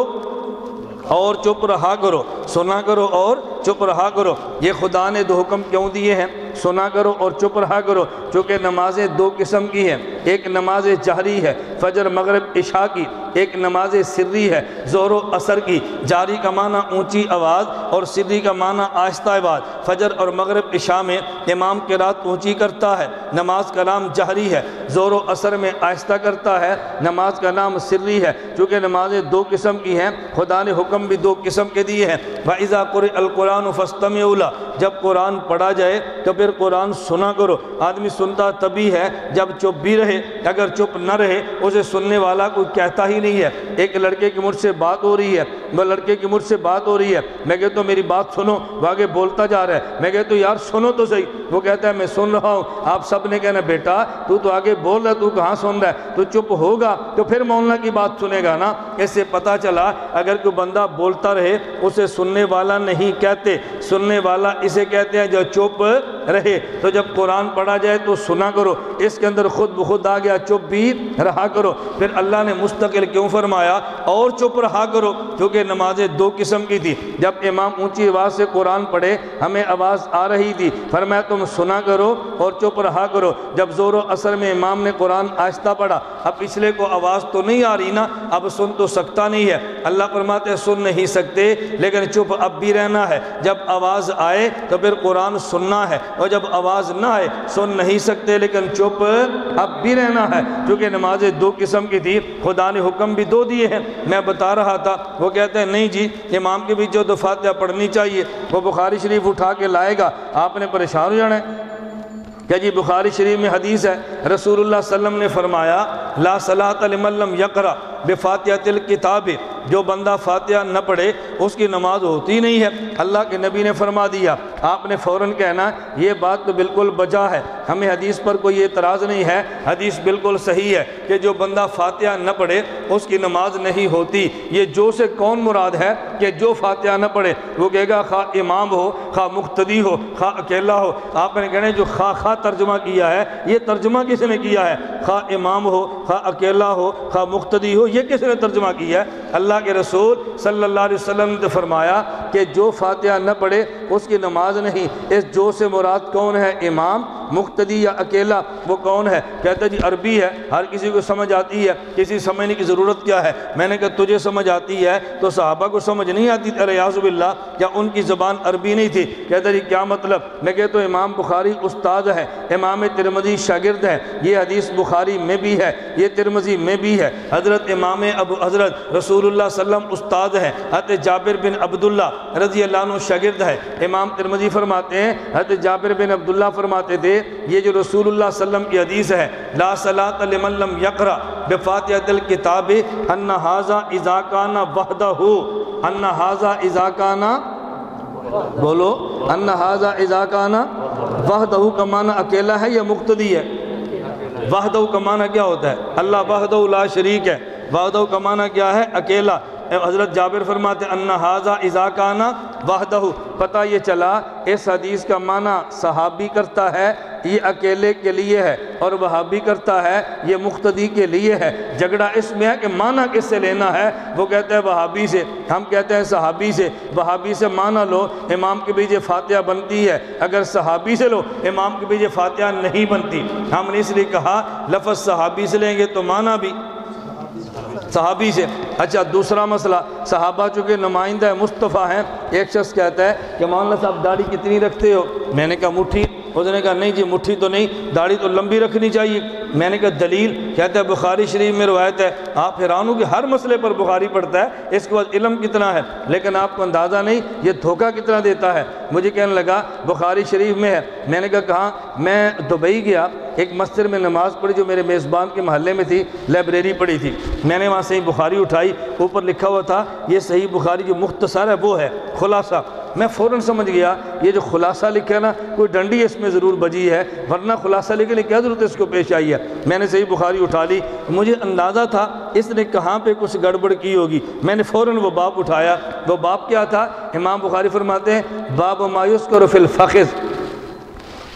Speaker 2: اور چپ رہا کرو، سنا کرو اور چپ رہا کرو۔ یہ خدا نے دو حکم کیوں دیے ہیں؟ سنا کرو اور چپ رہا کرو، چونکہ نمازیں دو قسم کی ہیں، ایک نماز جہری ہے فجر مغرب عشاء کی، ایک نماز سری ہے ظہر و عصر کی۔ جاری کا معنی اونچی آواز اور سری کا معنی آہستہ آواز۔ فجر اور مغرب عشاء میں امام قرات اونچی کرتا ہے، نماز کا نام جہری ہے۔ ظہر و عصر میں آہستہ کرتا ہے، نماز کا نام سری ہے۔ چونکہ نمازیں دو قسم کی ہیں خدا نے حکم بھی دو قسم کے دیے ہیں۔ وَإِذَا قُرِئَ الْقُرْآنُ فَاسْتَمِعُوا لَهُ، جب قرآن پڑھا جائے تو پھر قرآن سنا کرو۔ آدمی سنتا تبھی ہے جب چپ بھی رہے، اگر چپ نہ رہے اسے سننے والا کوئی کہتا ہی نہیں ہے۔ ایک لڑکے کی مجھ سے بات ہو رہی ہے، وہ لڑکے کی مجھ سے بات ہو رہی ہے، میں کہتا ہوں میری بات سنو، وہ آگے بولتا جا رہا ہے، میں کہتا ہوں یار سنو تو صحیح، وہ کہتا ہے میں سن رہا ہوں۔ آپ سب نے کہنا بیٹا تو آگے بول رہا ہے، تو کہاں سن رہا ہے؟ تو چپ ہوگا تو پھر مولانا کی بات سنے گا نا۔ اس سے پتہ چلا اگر کوئی بندہ بولتا رہے اسے سننے والا نہیں کہتے، سننے والا اسے کہتے ہیں جو چپ رہے۔ تو جب قرآن پڑھا جائے تو سنا کرو، اس کے اندر خود بخود آ گیا چپ بھی رہا کرو۔ پھر اللہ نے مستقل کیوں فرمایا اور چپ رہا کرو؟ کیونکہ نمازیں دو قسم کی تھی۔ جب امام اونچی آواز سے قرآن پڑھے ہمیں آواز آ رہی تھی، فرمایا تم سنا کرو اور چپ رہا کرو۔ جب ظہر و عصر میں امام نے قرآن آہستہ پڑھا، اب پچھلے کو آواز تو نہیں آ رہی نا، اب سن تو سکتا نہیں ہے۔ اللہ فرماتے ہیں سن نہیں سکتے لیکن چپ اب بھی رہنا ہے۔ جب آواز آئے تو پھر قرآن سننا ہے، اور جب آواز نہ آئے سن نہیں سکتے لیکن چپ اب بھی رہنا ہے۔ کیونکہ نمازیں دو قسم کی تھی، خدا نے حکم بھی دو دیے ہیں۔ میں بتا رہا تھا، وہ کہتے ہیں نہیں جی امام کے بھی جو دو فاتحہ پڑھنی چاہیے، وہ بخاری شریف اٹھا کے لائے گا، آپ نے پریشان ہو جانا ہے کہ جی بخاری شریف میں حدیث ہے رسول اللہ صلی اللہ علیہ وسلم نے فرمایا لا صلاۃ لمن لم یقرأ بفاتحۃ الکتاب، جو بندہ فاتحہ نہ پڑھے اس کی نماز ہوتی نہیں ہے۔ اللہ کے نبی نے فرما دیا، آپ نے فوراً کہنا یہ بات تو بالکل بجا ہے، ہمیں حدیث پر کوئی اعتراض نہیں ہے، حدیث بالکل صحیح ہے کہ جو بندہ فاتحہ نہ پڑھے اس کی نماز نہیں ہوتی۔ یہ جو سے کون مراد ہے کہ جو فاتحہ نہ پڑھے؟ وہ کہے گا خواہ امام ہو، خواہ مقتدی ہو، خواہ اکیلا ہو۔ آپ نے کہنا جو خواہ ترجمہ کیا ہے یہ ترجمہ کس نے کیا ہے؟ خواہ امام ہو، خواہ اکیلا ہو، خواہ مقتدی ہو، یہ کس نے ترجمہ کیا ہے؟ اللہ کے رسول صلی اللہ علیہ وسلم نے فرمایا کہ کہ جو فاتحہ نہ پڑھے اس کی نماز نہیں۔ اس جو سے مراد کون ہے؟ امام، مقتدی یا اکیلا؟ وہ کون ہے؟ کہتا ہے جی عربی ہے، ہر کسی کو سمجھ آتی ہے، کسی سمجھنے کی ضرورت کیا ہے؟ میں نے کہا تجھے سمجھ آتی ہے تو صحابہ کو سمجھ نہیں آتی تھی؟ الیاذ باللہ، کیا ان کی زبان عربی نہیں تھی؟ کہتا جی کیا مطلب؟ میں کہتا ہوں امام بخاری استاد ہے، امام ترمذی شاگرد ہے، یہ حدیث بخاری میں بھی ہے، یہ ترمذی میں بھی ہے۔ حضرت امام حضرت رسول اللہ صلی اللہ علیہ وسلم استاد ہے، حضرت جابر بن عبداللہ رضی اللہ عنہ شاگرد ہے۔ امام ترمذی فرماتے ہیں، حضرت جابر بن عبداللہ فرماتے تھے یہ جو رسول اللہ صلی اللہ علیہ وسلم کی حدیث ہے لا صلاۃ لمن لم یقرأ بفاتحۃ الکتاب ان ھذا اذا کان وحدہ، ان ھذا اذا کان، بولو، ان ھذا اذا کان وحدہ کا معنی اکیلا ہے یا مقتدی ہے؟ وحدہ کا معنی کیا ہوتا ہے؟ اللہ وحدہ لا شریک ہے۔ وحدہ کا معنی کیا ہے؟ اکیلا۔ حضرت جابر فرماتے ان ھذا اذا کان وحدہ، پتہ یہ چلا اس حدیث کا معنی صحابی کرتا ہے یہ اکیلے کے لیے ہے، اور وہابی کرتا ہے یہ مقتدی کے لیے ہے۔ جھگڑا اس میں ہے کہ معنی کس سے لینا ہے؟ وہ کہتا ہے وہابی سے، ہم کہتے ہیں صحابی سے۔ وہابی سے معنی لو امام کے پیچھے فاتحہ بنتی ہے، اگر صحابی سے لو امام کے پیچھے فاتحہ نہیں بنتی۔ ہم نے اس لیے کہا لفظ صحابی سے لیں گے تو معنی بھی صحابی سے۔ اچھا دوسرا مسئلہ، صحابہ چونکہ نمائندہ مصطفیٰ ہیں، ایک شخص کہتا ہے کہ مولانا صاحب داڑھی کتنی رکھتے ہو؟ میں نے کہا مٹھی۔ اس نے کہا نہیں جی مٹھی تو نہیں، داڑھی تو لمبی رکھنی چاہیے۔ میں نے کہا دلیل؟ کہتا ہے بخاری شریف میں روایت ہے۔ آپ حیران ہو کہ ہر مسئلے پر بخاری پڑھتا ہے، اس کے بعد علم کتنا ہے، لیکن آپ کو اندازہ نہیں یہ دھوکہ کتنا دیتا ہے۔ مجھے کہنے لگا بخاری شریف میں ہے۔ میں نے کہا کہاں؟ میں دبئی گیا، ایک مسجد میں نماز پڑھی جو میرے میزبان کے محلے میں تھی، لائبریری پڑھی تھی۔ میں نے وہاں صحیح بخاری اٹھائی، اوپر لکھا ہوا تھا یہ صحیح بخاری جو مختصر ہے وہ ہے، خلاصہ۔ میں فوراً سمجھ گیا یہ جو خلاصہ لکھا ہے نا کوئی ڈنڈی اس میں ضرور بجی ہے، ورنہ خلاصہ لکھنے کی کیا ضرورت ہے اس کو پیش آئی ہے۔ میں نے صحیح بخاری اٹھا لی، مجھے اندازہ تھا اس نے کہاں پہ کچھ گڑبڑ کی ہوگی۔ میں نے فوراً وہ باب اٹھایا۔ وہ باب کیا تھا؟ امام بخاری فرماتے ہیں باب ما یذکر فی الفخذ۔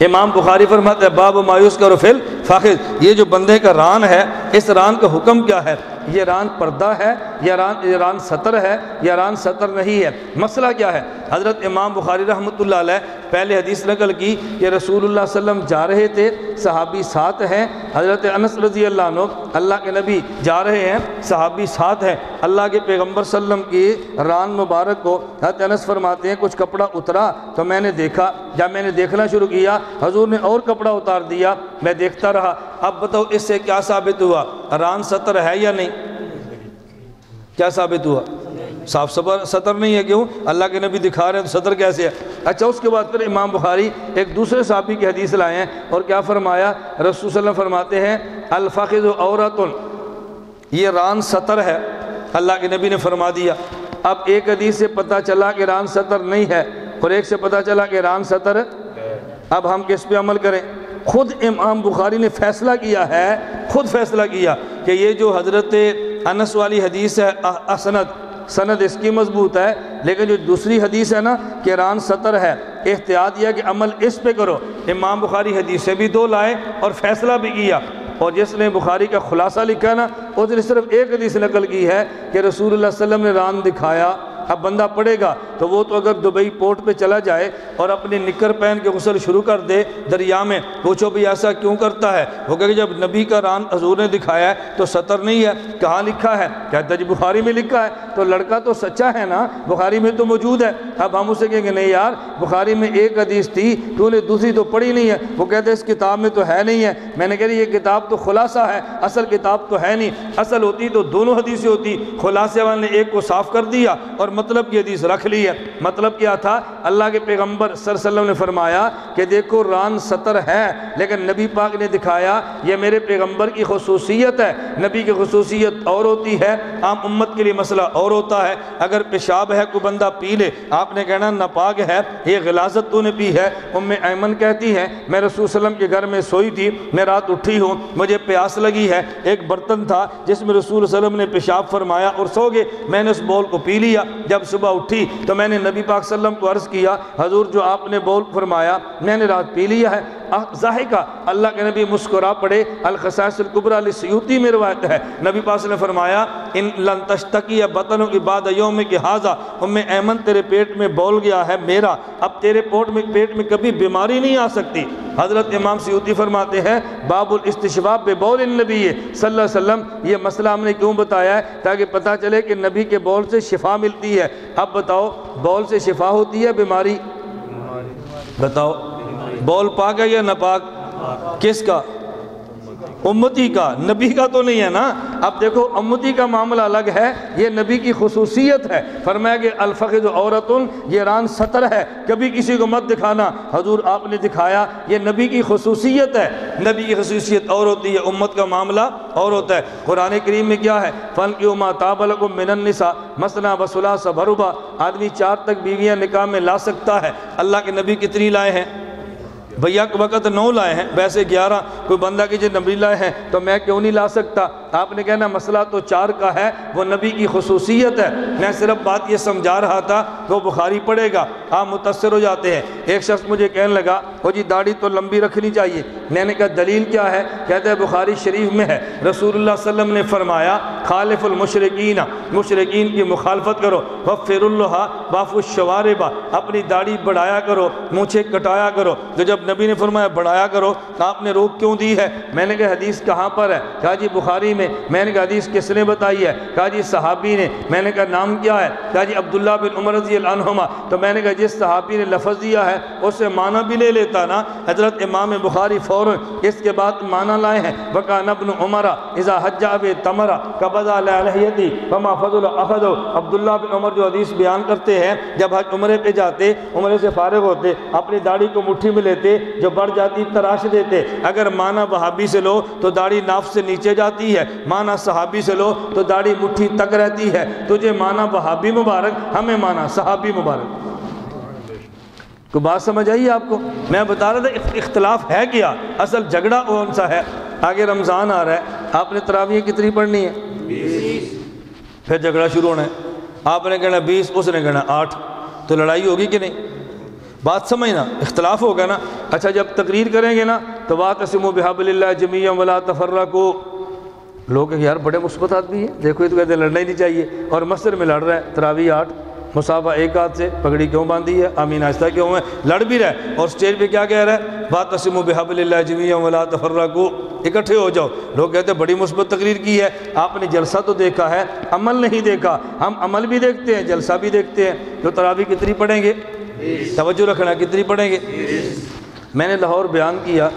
Speaker 2: امام بخاری فرماتے ہیں باب ما یذکر فی الفخذ، یہ جو بندے کا ران ہے اس ران کا حکم کیا ہے؟ یہ ران پردہ ہے یا ران سطر ہے یا ران سطر نہیں ہے؟ مسئلہ کیا ہے؟ حضرت امام بخاری رحمۃ اللہ علیہ پہلے حدیث نقل کی کہ رسول اللہ صلی اللہ علیہ وسلم جا رہے تھے، صحابی ساتھ ہیں۔ حضرت انس رضی اللہ عنہ، اللہ کے نبی جا رہے ہیں، صحابی ساتھ ہیں، اللہ کے پیغمبر صلی اللہ علیہ وسلم کی ران مبارک کو حضرت انس فرماتے ہیں کچھ کپڑا اترا تو میں نے دیکھا، جب میں نے دیکھنا شروع کیا حضور نے اور کپڑا اتار دیا، میں دیکھتا رہا۔ اب بتاؤ اس سے کیا ثابت ہوا؟ ران سطر ہے یا نہیں؟ کیا ثابت ہوا؟ صاف سطر نہیں ہے۔ کیوں؟ اللہ کے نبی دکھا رہے ہیں تو سطر کیسے ہے؟ اچھا اس کے بعد پھر امام بخاری ایک دوسرے صحابی کی حدیث لائے ہیں اور کیا فرمایا؟ رسول صلی اللہ علیہ وسلم فرماتے ہیں الفخذ عورۃ، یہ ران سطر ہے، اللہ کے نبی نے فرما دیا۔ اب ایک حدیث سے پتہ چلا کہ ران سطر نہیں ہے اور ایک سے پتہ چلا کہ ران سطر، اب ہم کس پہ عمل کریں؟ خود امام بخاری نے فیصلہ کیا ہے، خود فیصلہ کیا کہ یہ جو حضرت انس والی حدیث ہے سند اس کی مضبوط ہے، لیکن جو دوسری حدیث ہے نا کہ ران سطر ہے، احتیاط یہ کہ عمل اس پہ کرو۔ امام بخاری حدیث سے بھی دو لائے اور فیصلہ بھی کیا، اور جس نے بخاری کا خلاصہ لکھا ہے نا اس نے صرف ایک حدیث نقل کی ہے کہ رسول اللہ صلی اللہ علیہ وسلم نے ران دکھایا۔ اب بندہ پڑھے گا تو وہ تو اگر دبئی پورٹ پہ چلا جائے اور اپنی نکر پہن کے غسل شروع کر دے دریا میں، پوچھو بھی ایسا کیوں کرتا ہے؟ وہ کہے کہ جب نبی کا ران حضور نے دکھایا ہے تو سطر نہیں ہے، کہاں لکھا ہے؟ کہتا ہے جی بخاری میں لکھا ہے، تو لڑکا تو سچا ہے نا، بخاری میں تو موجود ہے۔ اب ہم اسے کہیں گے نہیں یار بخاری میں ایک حدیث تھی تو نے دوسری تو پڑھی نہیں ہے، وہ کہتے ہیں اس کتاب میں تو ہے نہیں ہے۔ میں نے کہا یہ کتاب تو خلاصہ ہے، اصل کتاب تو ہے نہیں، اصل ہوتی تو دونوں حدیثیں ہوتی، خلاصے والے نے ایک کو صاف کر دیا اور مطلب کی حدیث رکھ لی ہے۔ مطلب کیا تھا؟ اللہ کے پیغمبر صلی اللہ علیہ وسلم نے فرمایا کہ دیکھو ران سطر ہے، لیکن نبی پاک نے دکھایا یہ میرے پیغمبر کی خصوصیت ہے۔ نبی کی خصوصیت اور ہوتی ہے، عام امت کے لیے مسئلہ اور ہوتا ہے۔ اگر پیشاب ہے کوئی بندہ پی لے، آپ نے کہنا ناپاک ہے، یہ غلاظت تو نے پی ہے۔ ام ایمن کہتی ہے میں رسول صلی اللہ علیہ وسلم کے گھر میں سوئی تھی، میں رات اٹھی ہوں، مجھے پیاس لگی ہے، ایک برتن تھا جس میں رسول صلی اللہ علیہ وسلم نے پیشاب فرمایا اور سو گئے، میں نے اس بول کو پی لیا۔ جب صبح اٹھی تو میں نے نبی پاک صلی اللہ علیہ وسلم کو عرض کیا حضور جو آپ نے بول فرمایا میں نے رات پی لیا ہے۔ ضاحکہ، اللہ کے نبی مسکرا پڑے۔ الخصائص الکبریٰ للسیوطی میں روایت ہے، نبی پاک نے فرمایا ان لن تشتکی بطنک بعد یومک ھذا، ایمن تیرے پیٹ میں بول گیا ہے میرا، اب تیرے پیٹ میں کبھی بیماری نہیں آ سکتی۔ حضرت امام سیوطی فرماتے ہیں باب الاستشفاء ببول النبی صلی اللہ علیہ وسلم، یہ مسئلہ ہم نے کیوں بتایا ہے؟ تاکہ پتہ چلے کہ نبی کے بول سے شفا ملتی ہے۔ اب بتاؤ بول سے شفا ہوتی ہے بیماری؟ بتاؤ بول پاک ہے یا ناپاک؟ کس کا؟ امتی کا، نبی کا تو نہیں ہے نا۔ اب دیکھو امتی کا معاملہ الگ ہے، یہ نبی کی خصوصیت ہے۔ فرمایا کہ الفخذ عورت، یہ ران سطر ہے، کبھی کسی کو مت دکھانا، حضور آپ نے دکھایا، یہ نبی کی خصوصیت ہے۔ نبی کی خصوصیت اور ہوتی ہے، امت کا معاملہ اور ہوتا ہے۔ قرآن کریم میں کیا ہے؟ فَانْكِحُوا مَا طَابَ لَكُم مِّنَ النِّسَاءِ مَثْنَىٰ وَثُلَاثَ وَرُبَاعَ، آدمی 4 تک بیویاں نکاح میں لا سکتا ہے۔ اللہ کے نبی کتنی لائے ہیں؟ بھیا وقت 9 لائے ہیں، ویسے 11۔ کوئی بندہ کہ جو نبی لائے ہیں تو میں کیوں نہیں لا سکتا؟ آپ نے کہنا مسئلہ تو 4 کا ہے، وہ نبی کی خصوصیت ہے۔ میں صرف بات یہ سمجھا رہا تھا کہ وہ بخاری پڑھے گا، آپ متاثر ہو جاتے ہیں۔ ایک شخص مجھے کہنے لگا وہ جی داڑھی تو لمبی رکھنی چاہیے۔ میں نے کہا دلیل کیا ہے؟ کہتا ہے بخاری شریف میں ہے، رسول اللہ صلی اللہ علیہ وسلم نے فرمایا خالف المشرکین، مشرکین کی مخالفت کرو، وفر اللہ واف الشوارب، اپنی داڑھی بڑھایا کرو، مونچھیں کٹایا کرو۔ تو جب نبی نے فرمایا بڑھایا کرو تو آپ نے روک کیوں دی ہے؟ میں نے کہا حدیث کہاں پر ہے؟ کہا جی بخاری میں۔ میں نے کہا حدیث کس نے بتائی ہے؟ کہا جی صحابی نے۔ میں نے کہا نام کیا ہے؟ کہا جی عبداللہ بن عمر رضی اللہ عنہما۔ تو میں نے کہا جس صحابی نے لفظ دیا ہے اس سے معنی بھی لے لیتا نا۔ حضرت امام بخاری فوراً اس کے بعد معنی لائے ہیں، وَكَانَ ابْنُ عُمَرَ اِذَا حَجَّ بِالتَّمْرَ قَبَضَ عَلَىٰ لِحْيَتِهِ فَمَا فَضَلَ أَخَذَهُ۔ عبداللہ بن عمر جو حدیث بیان کرتے ہیں، جب حج عمرے پہ جاتے، عمرے سے فارغ ہوتے، اپنی داڑھی کو مٹھی میں لیتے، جو بڑھ جاتی تراش دیتے۔ اگر معنی وہابی سے لو تو داڑھی ناف سے نیچے جاتی ہے، معنی صحابی سے لو تو داڑھی مٹھی تک رہتی ہے۔ تجھے معنی وہابی مبارک، ہمیں معنی صحابی مبارک۔ کو بات سمجھ آئی آپ کو؟ میں بتا رہا تھا اختلاف ہے کیا، اصل جھگڑا کون سا ہے۔ آگے رمضان آ رہا ہے، آپ نے تراویح کتنی پڑھنی ہے؟ 20۔ پھر جھگڑا شروع ہونا ہے، آپ نے کہنا 20، اس نے کہنا 8، تو لڑائی ہوگی کہ نہیں؟ بات سمجھنا، اختلاف ہوگا نا۔ اچھا جب تقریر کریں گے نا تو وَاعْتَصِمُوا بِحَبْلِ اللَّهِ جَمِيعًا وَلَا تَفَرَّقُوا، لوگ کہ یار بڑے مثبت آدمی ہیں، دیکھو یہ تو کہتے ہیں لڑنا ہی نہیں چاہیے، اور مسجد میں لڑ رہا ہے۔ تراویح 8، مصافہ ایک ہاتھ سے، پگڑی کیوں باندھی ہے، آمین آہستہ کیوں ہے، لڑ بھی رہا ہے، اور سٹیج پہ کیا کہہ رہا ہے؟ وَاعْتَصِمُوا بِحَبْلِ اللَّهِ جَمِيعًا وَلَا تَفَرَّقُوا، اکٹھے ہو جاؤ۔ لوگ کہتے ہیں بڑی مثبت تقریر کی ہے، آپ نے جلسہ تو دیکھا ہے، عمل نہیں دیکھا۔ ہم عمل بھی دیکھتے ہیں، جلسہ بھی دیکھتے ہیں۔ جو تراویح کتنی پڑھیں گے؟ توجہ رکھنا، کتنی پڑھیں گے؟ میں نے لاہور بیان کیا،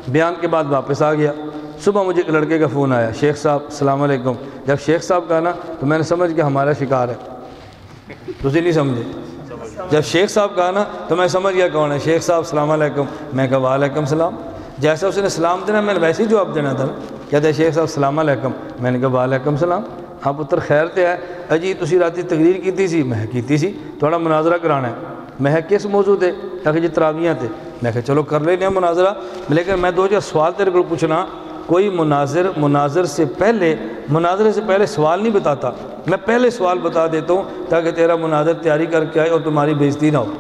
Speaker 2: بیان کے بعد واپس آ گیا۔ صبح مجھے ایک لڑکے کا فون آیا، شیخ صاحب السلام علیکم۔ جب شیخ صاحب کہا نا تو میں نے سمجھ کہ ہمارا شکار ہے، تجھے نہیں سمجھے؟ جب شیخ صاحب کہا نا تو میں سمجھ گیا کون ہے۔ شیخ صاحب السلام علیکم، میں کہا وعلیکم السلام۔ جیسا اس نے سلام دینا میں نے ویسے ہی جواب دینا تھا نا۔ کہتے ہیں شیخ صاحب السلام علیکم، میں نے کہا وعلیکم السلام۔ ہاں پتر خیر تے ہے؟ اجی تسی راتی تقریر کیتی سی؟ میں کیتی سی، تھوڑا مناظرہ کرانا ہے۔ میں کس موضوع تے؟ کہ جی تراویحاں تے۔ میں کہا چلو کر لینے ہیں مناظرہ، لیکن میں 2 سوال تیرے کو پوچھنا۔ کوئی مناظرے سے پہلے سوال نہیں بتاتا، میں پہلے سوال بتا دیتا ہوں تاکہ تیرا مناظر تیاری کر کے آئے اور تمہاری بےزتی نہ ہو،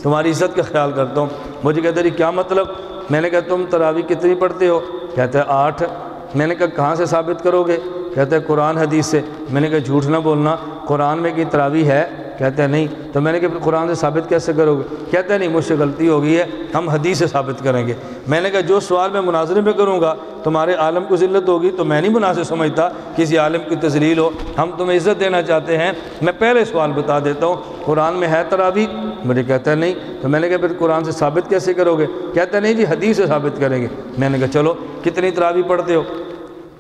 Speaker 2: تمہاری عزت کا خیال کرتا ہوں۔ مجھے کہتے ہیں کیا مطلب؟ میں نے کہا تم تراویح کتنی پڑھتے ہو؟ کہتے ہیں 8۔ میں نے کہا کہاں سے ثابت کرو گے؟ کہتے ہیں قرآن حدیث سے۔ میں نے کہا جھوٹ نہ بولنا، قرآن میں کی تراویح ہے؟ کہتے ہیں نہیں۔ تو میں نے کہا قرآن سے ثابت کیسے کرو گے؟ کہتے ہیں نہیں مجھ سے غلطی ہو گئی ہے، ہم حدیث سے ثابت کریں گے۔ میں نے کہا جو سوال میں مناظرے میں کروں گا تمہارے عالم کو ذلت ہوگی تو میں نہیں مناسب سمجھتا کسی عالم کی تذلیل ہو، ہم تمہیں عزت دینا چاہتے ہیں۔ میں پہلے سوال بتا دیتا ہوں، قرآن میں ہے تراویح؟ مجھے کہتا ہے نہیں۔ تو میں نے کہا پھر قرآن سے ثابت کیسے کرو گے؟ کہتا ہے نہیں جی حدیث سے ثابت کریں گے۔ میں نے کہا چلو کتنی تراویح پڑھتے ہو؟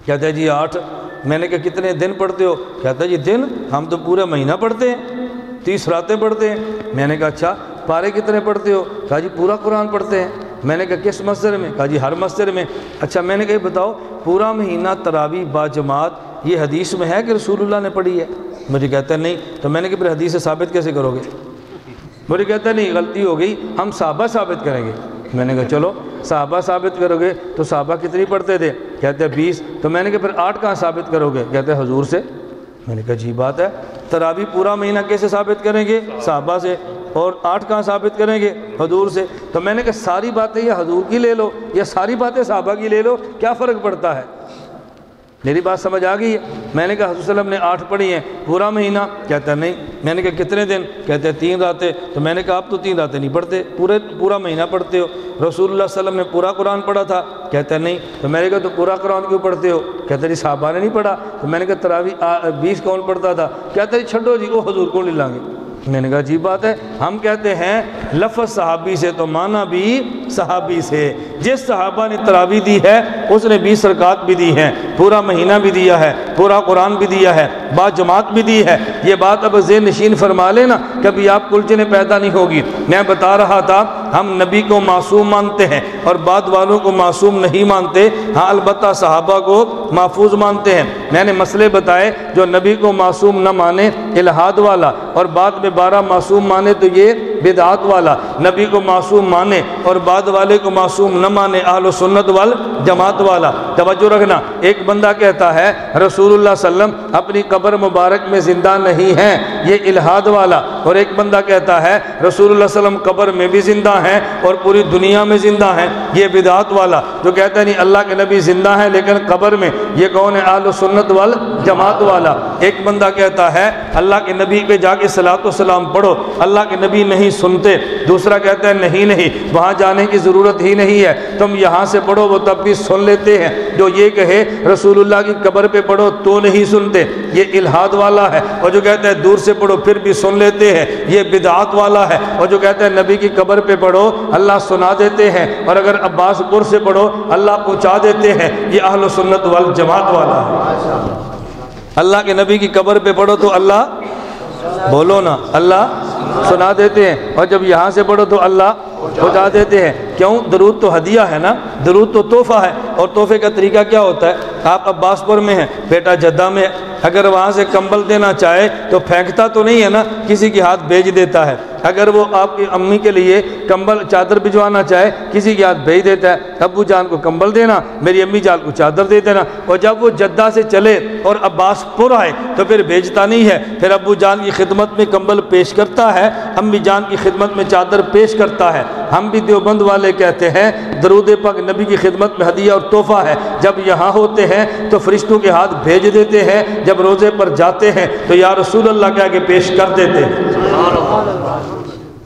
Speaker 2: کہتا ہے جی 8۔ میں نے کہا کتنے دن پڑھتے ہو؟ کہتا ہے جی دن ہم تو پورا مہینہ پڑھتے ہیں، 30 راتیں پڑھتے ہیں۔ میں نے کہا اچھا پارے کتنے پڑھتے ہو؟ کہا جی پورا قرآن پڑھتے ہیں۔ میں نے کہا کس مسجد میں؟ کہا جی ہر مسجد میں۔ اچھا میں نے کہا بتاؤ پورا مہینہ تراویح با جماعت یہ حدیث میں ہے کہ رسول اللہ نے پڑھی ہے؟ مجھے کہتا ہے نہیں۔ تو میں نے کہا پھر حدیث سے ثابت کیسے کرو گے؟ مجھے کہتا ہے نہیں غلطی ہو گئی، ہم صحابہ ثابت کریں گے۔ میں نے کہا چلو صحابہ ثابت کرو گے تو صحابہ کتنی پڑھتے تھے؟ کہتے ہیں 20۔ تو میں نے کہا پھر 8 کہاں ثابت کرو گے؟ کہتے ہیں حضور سے۔ میں نے کہا عجیب بات ہے، تراویح پورا مہینہ کیسے ثابت کریں گے؟ صحابہ سے، اور 8 کہاں ثابت کریں گے؟ حضور سے۔ تو میں نے کہا ساری باتیں یا حضور کی لے لو یا ساری باتیں صحابہ کی لے لو، کیا فرق پڑتا ہے؟ میری بات سمجھ آ گئی ہے؟ میں نے کہا حضور صلی اللہ علیہ وسلم نے 8 پڑھی ہیں پورا مہینہ، کہتا ہے نہیں۔ میں نے کہا کتنے دن؟ کہتے ہیں 3 راتیں۔ تو میں نے کہا آپ تو 3 راتیں نہیں پڑھتے، پورا مہینہ پڑھتے ہو۔ رسول اللہ صلی اللہ علیہ وسلم نے پورا قرآن پڑھا تھا، کہتا ہے نہیں۔ تو میں نے کہا تو پورا قرآن کیوں پڑھتے ہو؟ کہتا ہے جی صحابہ نے نہیں پڑھا۔ تو میں نے کہا تراویح 20 کون پڑھتا تھا؟ کہتا ہے جی چھڈو جی، وہ حضور کو لے لیں گے۔ میں نے کہا عجیب بات ہے، ہم کہتے ہیں لفظ صحابی سے تو معنی بھی صحابی سے۔ جس صحابہ نے تراویح دی ہے اس نے 20 رکعات بھی دی ہیں، پورا مہینہ بھی دیا ہے، پورا قرآن بھی دیا ہے، با جماعت بھی دی ہے۔ یہ بات اب ذہن نشین فرما لینا، کبھی آپ الجھنیں پیدا نہیں ہوگی۔ میں بتا رہا تھا ہم نبی کو معصوم مانتے ہیں اور بعد والوں کو معصوم نہیں مانتے، ہاں البتہ صحابہ کو محفوظ مانتے ہیں۔ میں نے مسئلے بتائے، جو نبی کو معصوم نہ مانے الہاد والا، اور بعد میں 12 معصوم مانے تو یہ بدعات والا۔ نبی کو معصوم مانے اور بعد والے کو معصوم نہ مانے اہل سنت والجماعت والا۔ توجہ رکھنا، ایک بندہ کہتا ہے رسول اللہ صلی اللہ علیہ وسلم اپنی قبر مبارک میں زندہ نہیں ہیں، یہ الہاد والا۔ اور ایک بندہ کہتا ہے رسول اللہ صلی اللہ علیہ وسلم قبر میں بھی زندہ ہیں اور پوری دنیا میں زندہ ہیں، یہ بدعات والا۔ جو کہتا ہے نہیں اللہ کے نبی زندہ ہیں لیکن قبر میں، یہ کون ہے؟ اہل سنت والجماعت والا۔ ایک بندہ کہتا ہے اللہ کے نبی پہ جا کے صلاۃ و سلام پڑھو، اللہ کے نبی نہیں سنتے۔ دوسرا کہتا ہے نہیں وہاں جانے کی ضرورت ہی نہیں ہے، تم یہاں سے پڑھو وہ تب بھی سن لیتے ہیں۔ جو یہ کہے رسول اللہ کی قبر پہ پڑھو تو نہیں سنتے، یہ الہاد والا ہے۔ اور جو کہتا ہے دور سے پڑھو پھر بھی سن لیتے ہیں، یہ بدعات والا ہے۔ اور جو کہتا ہے نبی کی قبر پہ پڑھو اللہ سنا دیتے ہیں، اور اگر عباس پور سے پڑھو اللہ پہنچا دیتے ہیں، یہ اہل سنت والجماعت والا ہے۔ اللہ کے نبی کی قبر پہ پڑھو تو اللہ، بولو نا، اللہ سنا دیتے ہیں، اور جب یہاں سے پڑھو تو اللہ پہنچا دیتے ہیں۔ کیوں؟ درود تو ہدیہ ہے نا، درود تو تحفہ ہے۔ اور تحفے کا طریقہ کیا ہوتا ہے؟ آپ عباس پور میں ہیں، بیٹا جدہ میں ہے، اگر وہاں سے کمبل دینا چاہے تو پھینکتا تو نہیں ہے نا، کسی کے ہاتھ بھیج دیتا ہے۔ اگر وہ آپ کی امی کے لیے کمبل چادر بھجوانا چاہے کسی کے ہاتھ بھیج دیتا ہے، ابو جان کو کمبل دینا، میری امی جان کو چادر دے دینا۔ اور جب وہ جدہ سے چلے اور عباس پور آئے تو پھر بھیجتا نہیں ہے، پھر ابو جان کی خدمت میں کمبل پیش کرتا ہے، امی جان کی خدمت میں چادر پیش کرتا ہے۔ ہم بھی دیوبند والے کہتے ہیں درود پاک نبی کی خدمت میں ہدیہ اور تحفہ ہے۔ جب یہاں ہوتے ہیں تو فرشتوں کے ہاتھ بھیج دیتے ہیں، جب روزے پر جاتے ہیں تو یا رسول اللہ کہہ کے پیش کر دیتے ہیں۔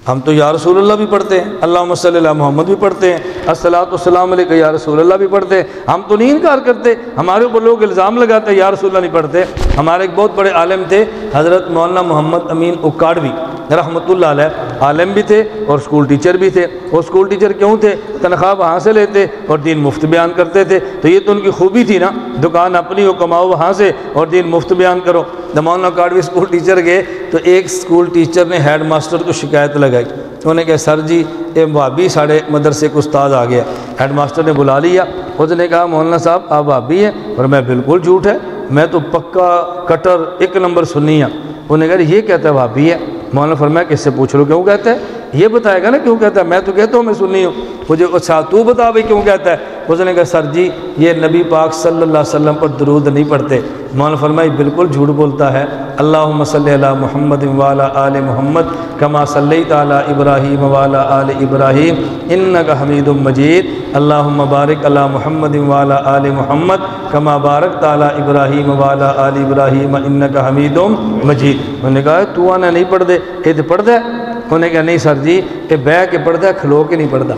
Speaker 2: ہم تو یا رسول اللہ بھی پڑھتے ہیں، اللہم صلی علی محمد بھی پڑھتے ہیں، الصلاۃ والسلام علیکہ یا رسول اللہ بھی پڑھتے ہیں۔ ہم تو نہیں انکار کرتے، ہمارے اوپر لوگ الزام لگاتے ہیں یا رسول اللہ نہیں پڑھتے۔ ہمارے ایک بہت بڑے عالم تھے حضرت مولانا محمد امین اکاڑوی رحمۃ اللہ علیہ، عالم بھی تھے اور اسکول ٹیچر بھی تھے۔ وہ اسکول ٹیچر کیوں تھے؟ تنخواہ وہاں سے لیتے اور دین مفت بیان کرتے تھے، تو یہ تو ان کی خوبی تھی نا، دکان اپنی ہو، کماؤ وہاں سے اور دین مفت بیان کرو۔ مولانا اکاڑوی اسکول ٹیچر گئے تو ایک اسکول ٹیچر نے ہیڈ ماسٹر کو شکایت لگائی، انہوں نے کہا سر جی یہ بھابی ساڑھے مدرسے کو استاد آ گیا۔ ہیڈ ماسٹر نے بلا لیا، اس نے کہا مولانا صاحب آپ بھابی ہیں؟ اور میں بالکل جھوٹ ہے، میں تو پکا کٹر 1 نمبر سنی ہوں۔ انہوں نے کہا یہ کہتا ہے بھابی ہے۔ مولانا فرمایا کس سے پوچھ لو کیوں کہتا ہے، یہ بتائے گا نا کیوں کہتا ہے، میں تو کہتا ہوں میں سنی ہوں۔ مجھے اچھا تو بتا بھائی کیوں کہتا ہے؟ اس نے کہا سر جی یہ نبی پاک صلی اللہ علیہ وسلم پر درود نہیں پڑھتے۔ مولانا فرمایا بالکل جھوٹ بولتا ہے، اللہم صلی علی محمد وعلی آل محمد کما صلیت علی ابراہیم وعلی آل ابراہیم انک حمید مجید، اللہم بارک علی محمد وعلی آل محمد کما بارکت علی ابراہیم وعلی آل ابراہیم انک حمید مجید۔ انہوں نے کہا تو آنا نہیں پڑھ دے، یہ تو پڑھ دے۔ انہوں نے کہا نہیں سر جی یہ بیٹھ کے پڑھتا ہے، کھلو کے نہیں پڑھتا،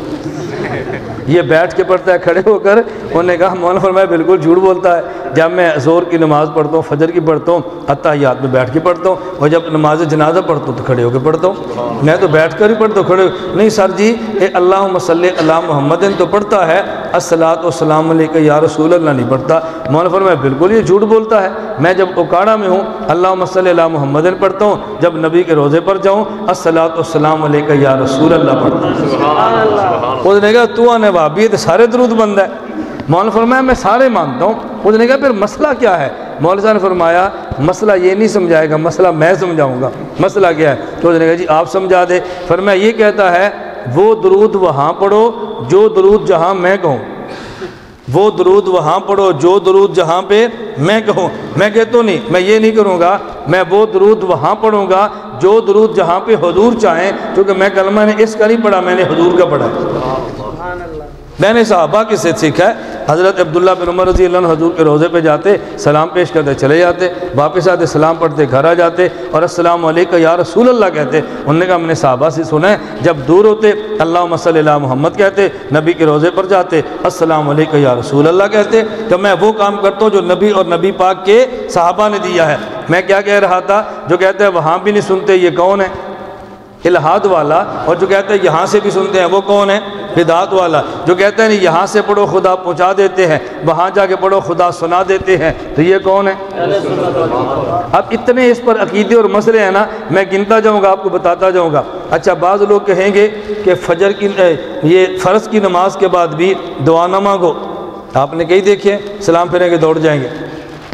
Speaker 2: یہ بیٹھ کے پڑھتا ہے کھڑے ہو کر۔ انہوں نے کہا مولانا فرمایا بالکل جھوٹ بولتا ہے، جب میں ظہر کی نماز پڑھتا ہوں، فجر کی پڑھتا ہوں، اتحیات میں بیٹھ کے پڑھتا ہوں، اور جب نماز جنازہ پڑھتا ہوں تو کھڑے ہو کے پڑھتا ہوں، میں تو بیٹھ کر ہی پڑھتا ہوں، کھڑے ہو نہیں سر جی یہ اللہم صلی علی محمد تو پڑھتا ہے، الصلاۃ والسلام علیکہ یا رسول اللہ نہیں پڑھتا۔ مولانا فرمایا بالکل یہ جھوٹ بولتا ہے، میں جب اوکاڑا میں ہوں اللہم صلی علی محمد پڑھتا ہوں، جب نبی کے روزے پر جاؤں الصلاۃ والسلام علیکہ یا رسول اللہ پڑھتا ہوں۔ اس نے کہا تو آنے بھابی تو سارے درود بند ہے۔ مولانا فرمایا میں سارے مانتا ہوں۔ اس نے کہا پھر مسئلہ کیا ہے؟ مولانا صاحب نے فرمایا مسئلہ یہ نہیں سمجھائے گا، مسئلہ میں سمجھاؤں گا، مسئلہ کیا ہے؟ تو اس نے کہا جی آپ سمجھا دے۔ فرمایا یہ کہتا ہے وہ درود وہاں پڑھو جو درود جہاں میں کہوں، وہ درود وہاں پڑھو جو درود جہاں پہ میں کہوں. میں کہتا نہیں، میں یہ نہیں کروں گا، میں وہ درود وہاں پڑھوں گا جو درود جہاں پہ حضور چاہیں، کیونکہ میں کلمہ نے اس کا نہیں پڑھا، میں نے حضور کا پڑھا ہے. میں نے صحابہ کے سے سیکھا ہے. حضرت عبداللہ بن عمر رضی اللہ عنہ حضور کے روضے پہ جاتے، سلام پیش کرتے چلے جاتے، واپس آتے سلام پڑھتے گھر آ جاتے اور السلام علیکم یا رسول اللہ کہتے. انہوں نے کہا میں نے صحابہ سے سنا ہے جب دور ہوتے اللہم صلی علی محمد کہتے، نبی کے روضے پر جاتے السلام علیکم یا رسول اللہ کہتے. کہ میں وہ کام کرتا ہوں جو نبی اور نبی پاک کے صحابہ نے دیا ہے. میں کیا کہہ رہا تھا؟ جو کہتے ہیں وہاں بھی نہیں سنتے یہ کون ہے؟ الہاد والا. اور جو کہتے ہیں یہاں سے بھی سنتے ہیں وہ کون ہے؟ بدعت والا. جو کہتے ہیں نہیں یہاں سے پڑھو خدا پہنچا دیتے ہیں، وہاں جا کے پڑھو خدا سنا دیتے ہیں، تو یہ کون ہے؟ اب اتنے اس پر عقیدے اور مسئلے ہیں نا، میں گنتا جاؤں گا، آپ کو بتاتا جاؤں گا. اچھا بعض لوگ کہیں گے کہ فجر کی یہ فرض کی نماز کے بعد بھی دعا نہ مانگو. آپ نے کہیں دیکھے سلام پھریں گے دوڑ جائیں گے.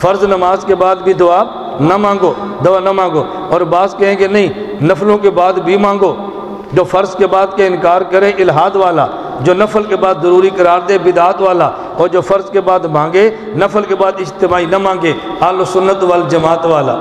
Speaker 2: فرض نماز کے بعد بھی دعا نہ مانگو، دعا نہ مانگو. اور بعض کہیں کہ نہیں نفلوں کے بعد بھی مانگو. جو فرض کے بعد کے انکار کرے الہاد والا، جو نفل کے بعد ضروری قرار دے بدعت والا، اور جو فرض کے بعد مانگے نفل کے بعد اجتماعی نہ مانگے اہل سنت والجماعت والا.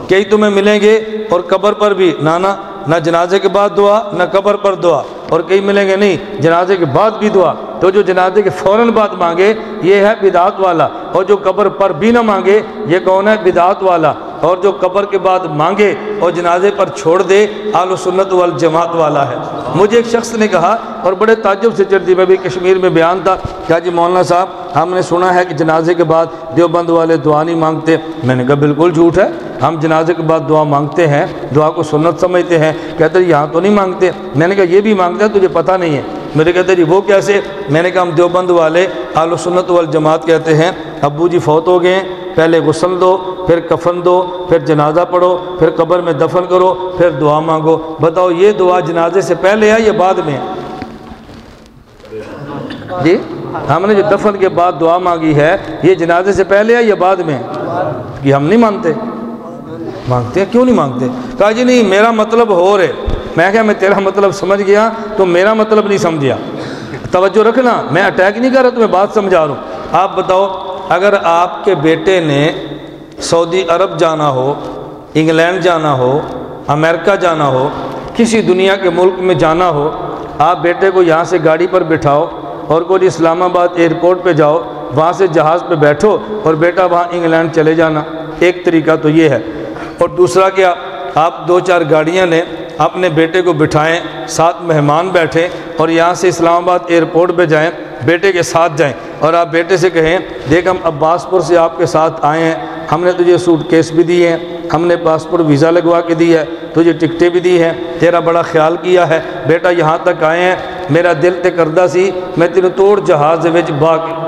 Speaker 2: کئی تمہیں ملیں گے اور قبر پر بھی نہ جنازے کے بعد دعا نہ قبر پر دعا. اور کئی ملیں گے نہیں جنازے کے بعد بھی دعا. تو جو جنازے کے فوراً بعد مانگے یہ ہے بدعت والا، اور جو قبر پر بھی نہ مانگے یہ کون ہے؟ بدعت والا. اور جو قبر کے بعد مانگے اور جنازے پر چھوڑ دے اہل سنت والجماعت والا ہے. مجھے ایک شخص نے کہا اور بڑے تعجب سے چڑھتی، میں بھی کشمیر میں بیان تھا، کہا جی مولانا صاحب ہم نے سنا ہے کہ جنازے کے بعد دیوبند والے دعا نہیں مانگتے. میں نے کہا بالکل جھوٹ ہے، ہم جنازے کے بعد دعا مانگتے ہیں، دعا کو سنت سمجھتے ہیں. کہتے ہیں یہاں تو نہیں مانگتے. میں نے کہا یہ بھی مانگتے ہیں، تجھے پتہ نہیں ہے. میرے کہتے جی وہ کیسے؟ میں نے کہا ہم دیوبند والے اہل سنت والجماعت کہتے ہیں ابو جی فوت ہو گئے، پہلے غسل دو، پھر کفن دو، پھر جنازہ پڑھو، پھر قبر میں دفن کرو، پھر دعا مانگو. بتاؤ یہ دعا جنازے سے پہلے ہے یا بعد میں؟ جی ہم نے جو دفن کے بعد دعا مانگی ہے یہ جنازے سے پہلے ہے یا بعد میں؟ کہ ہم نہیں مانتے. مانگتے ہیں، کیوں نہیں مانگتے؟ کہا جی نہیں میرا مطلب ہو رہے. میں کہا میں تیرا مطلب سمجھ گیا، تو میرا مطلب نہیں سمجھیا. توجہ رکھنا، میں اٹیک نہیں کر رہا، تمہیں بات سمجھا رہا ہوں. آپ بتاؤ اگر آپ کے بیٹے نے سعودی عرب جانا ہو، انگلینڈ جانا ہو، امریکہ جانا ہو، کسی دنیا کے ملک میں جانا ہو، آپ بیٹے کو یہاں سے گاڑی پر بٹھاؤ اور کوئی اسلام آباد ایئرپورٹ پہ جاؤ، وہاں سے جہاز پہ بیٹھو اور بیٹا وہاں انگلینڈ چلے جانا. ایک طریقہ تو یہ ہے. اور دوسرا کیا، آپ 2-4 گاڑیاں لیں، اپنے بیٹے کو بٹھائیں، ساتھ مہمان بیٹھیں اور یہاں سے اسلام آباد ایئرپورٹ پہ جائیں، بیٹے کے ساتھ جائیں اور آپ بیٹے سے کہیں دیکھ ہم عباس پور سے آپ کے ساتھ آئے ہیں، ہم نے تجھے سوٹ کیس بھی دیے ہیں، ہم نے پاسپورٹ ویزا لگوا کے دی ہے، تجھے ٹکٹیں بھی دی ہیں، تیرا بڑا خیال کیا ہے، بیٹا یہاں تک آئے ہیں، میرا دل تے کردہ سی میں تینوں توڑ جہاز وچ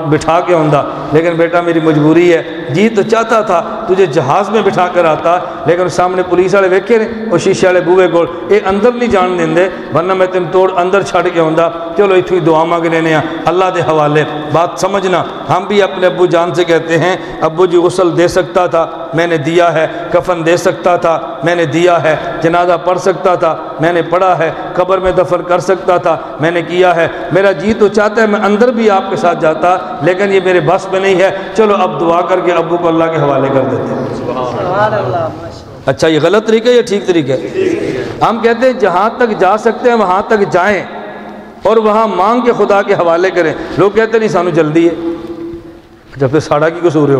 Speaker 2: بٹھا کے ہوندا، لیکن بیٹا میری مجبوری ہے. جی تو چاہتا تھا تجھے جہاز میں بٹھا کر آتا، لیکن سامنے پولیس والے ویکھے نے اور شیشے والے بوئے کول یہ اندر نہیں جان دیندے، ورنہ میں تینوں توڑ اندر چھڑ کے ہوندا. چلو اتھوں ہی دعا مانگ لینے ہیں اللہ دے حوالے. بات سمجھنا، ہم بھی اپنے ابو جان سے کہتے ہیں ابو جی غسل دے سکتا تھا میں نے دیا ہے، کفن دے سکتا تھا میں نے دیا ہے، جنازہ پڑھ سکتا تھا میں نے پڑھا ہے، قبر میں دفن کر سکتا تھا میں نے کیا ہے. میرا جی تو چاہتا ہے میں اندر بھی آپ کے ساتھ جاتا، لیکن یہ میرے بس میں نہیں ہے. چلو اب دعا کر کے ابو کو اللہ کے حوالے کر دیتے ہیں. سبحان اللہ. اچھا یہ غلط طریقہ یا ٹھیک طریقہ ہے؟ ہم کہتے ہیں جہاں تک جا سکتے ہیں وہاں تک جائیں اور وہاں مانگ کے خدا کے حوالے کریں. لوگ کہتے نہیں سانو جلدی ہے. جب پھر ساڑا کی قصور ہے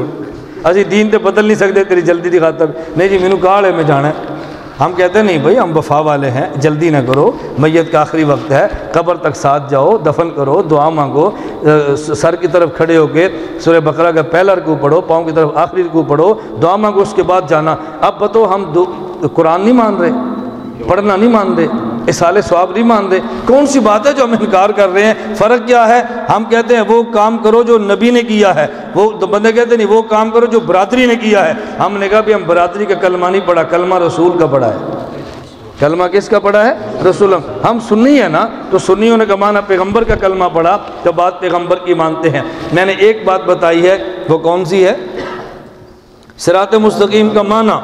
Speaker 2: اسی دین تے بدل نہیں سکتے تیری جلدی دی خاطر. نہیں جی مینوں کال ہے میں جانا ہے. ہم کہتے ہیں نہیں بھائی ہم وفا والے ہیں، جلدی نہ کرو، میت کا آخری وقت ہے، قبر تک ساتھ جاؤ، دفن کرو، دعا مانگو، سر کی طرف کھڑے ہو کے سورہ بقرہ کا پہلا رکوع پڑھو، پاؤں کی طرف آخری رکوع پڑھو، دعا مانگو، اس کے بعد جانا. اب بتو ہم قرآن نہیں مان رہے، پڑھنا نہیں مان رہے، اصالِ ثواب نہیں مان رہے، کون سی بات ہے جو ہم انکار کر رہے ہیں؟ فرق کیا ہے؟ ہم کہتے ہیں وہ کام کرو جو نبی نے کیا ہے، وہ بندے کہتے ہیں نہیں وہ کام کرو جو برادری نے کیا ہے. ہم نے کہا بھی ہم برادری کا کلمہ نہیں پڑھا، کلمہ رسول کا پڑھا ہے. کلمہ کس کا پڑھا ہے؟ رسول. ہم سنی ہے نا، تو سنیوں نے کمانا پیغمبر کا کلمہ پڑھا تو بات پیغمبر کی مانتے ہیں. میں نے ایک بات بتائی ہے، وہ کون سی ہے؟ صراط مستقیم کا معنی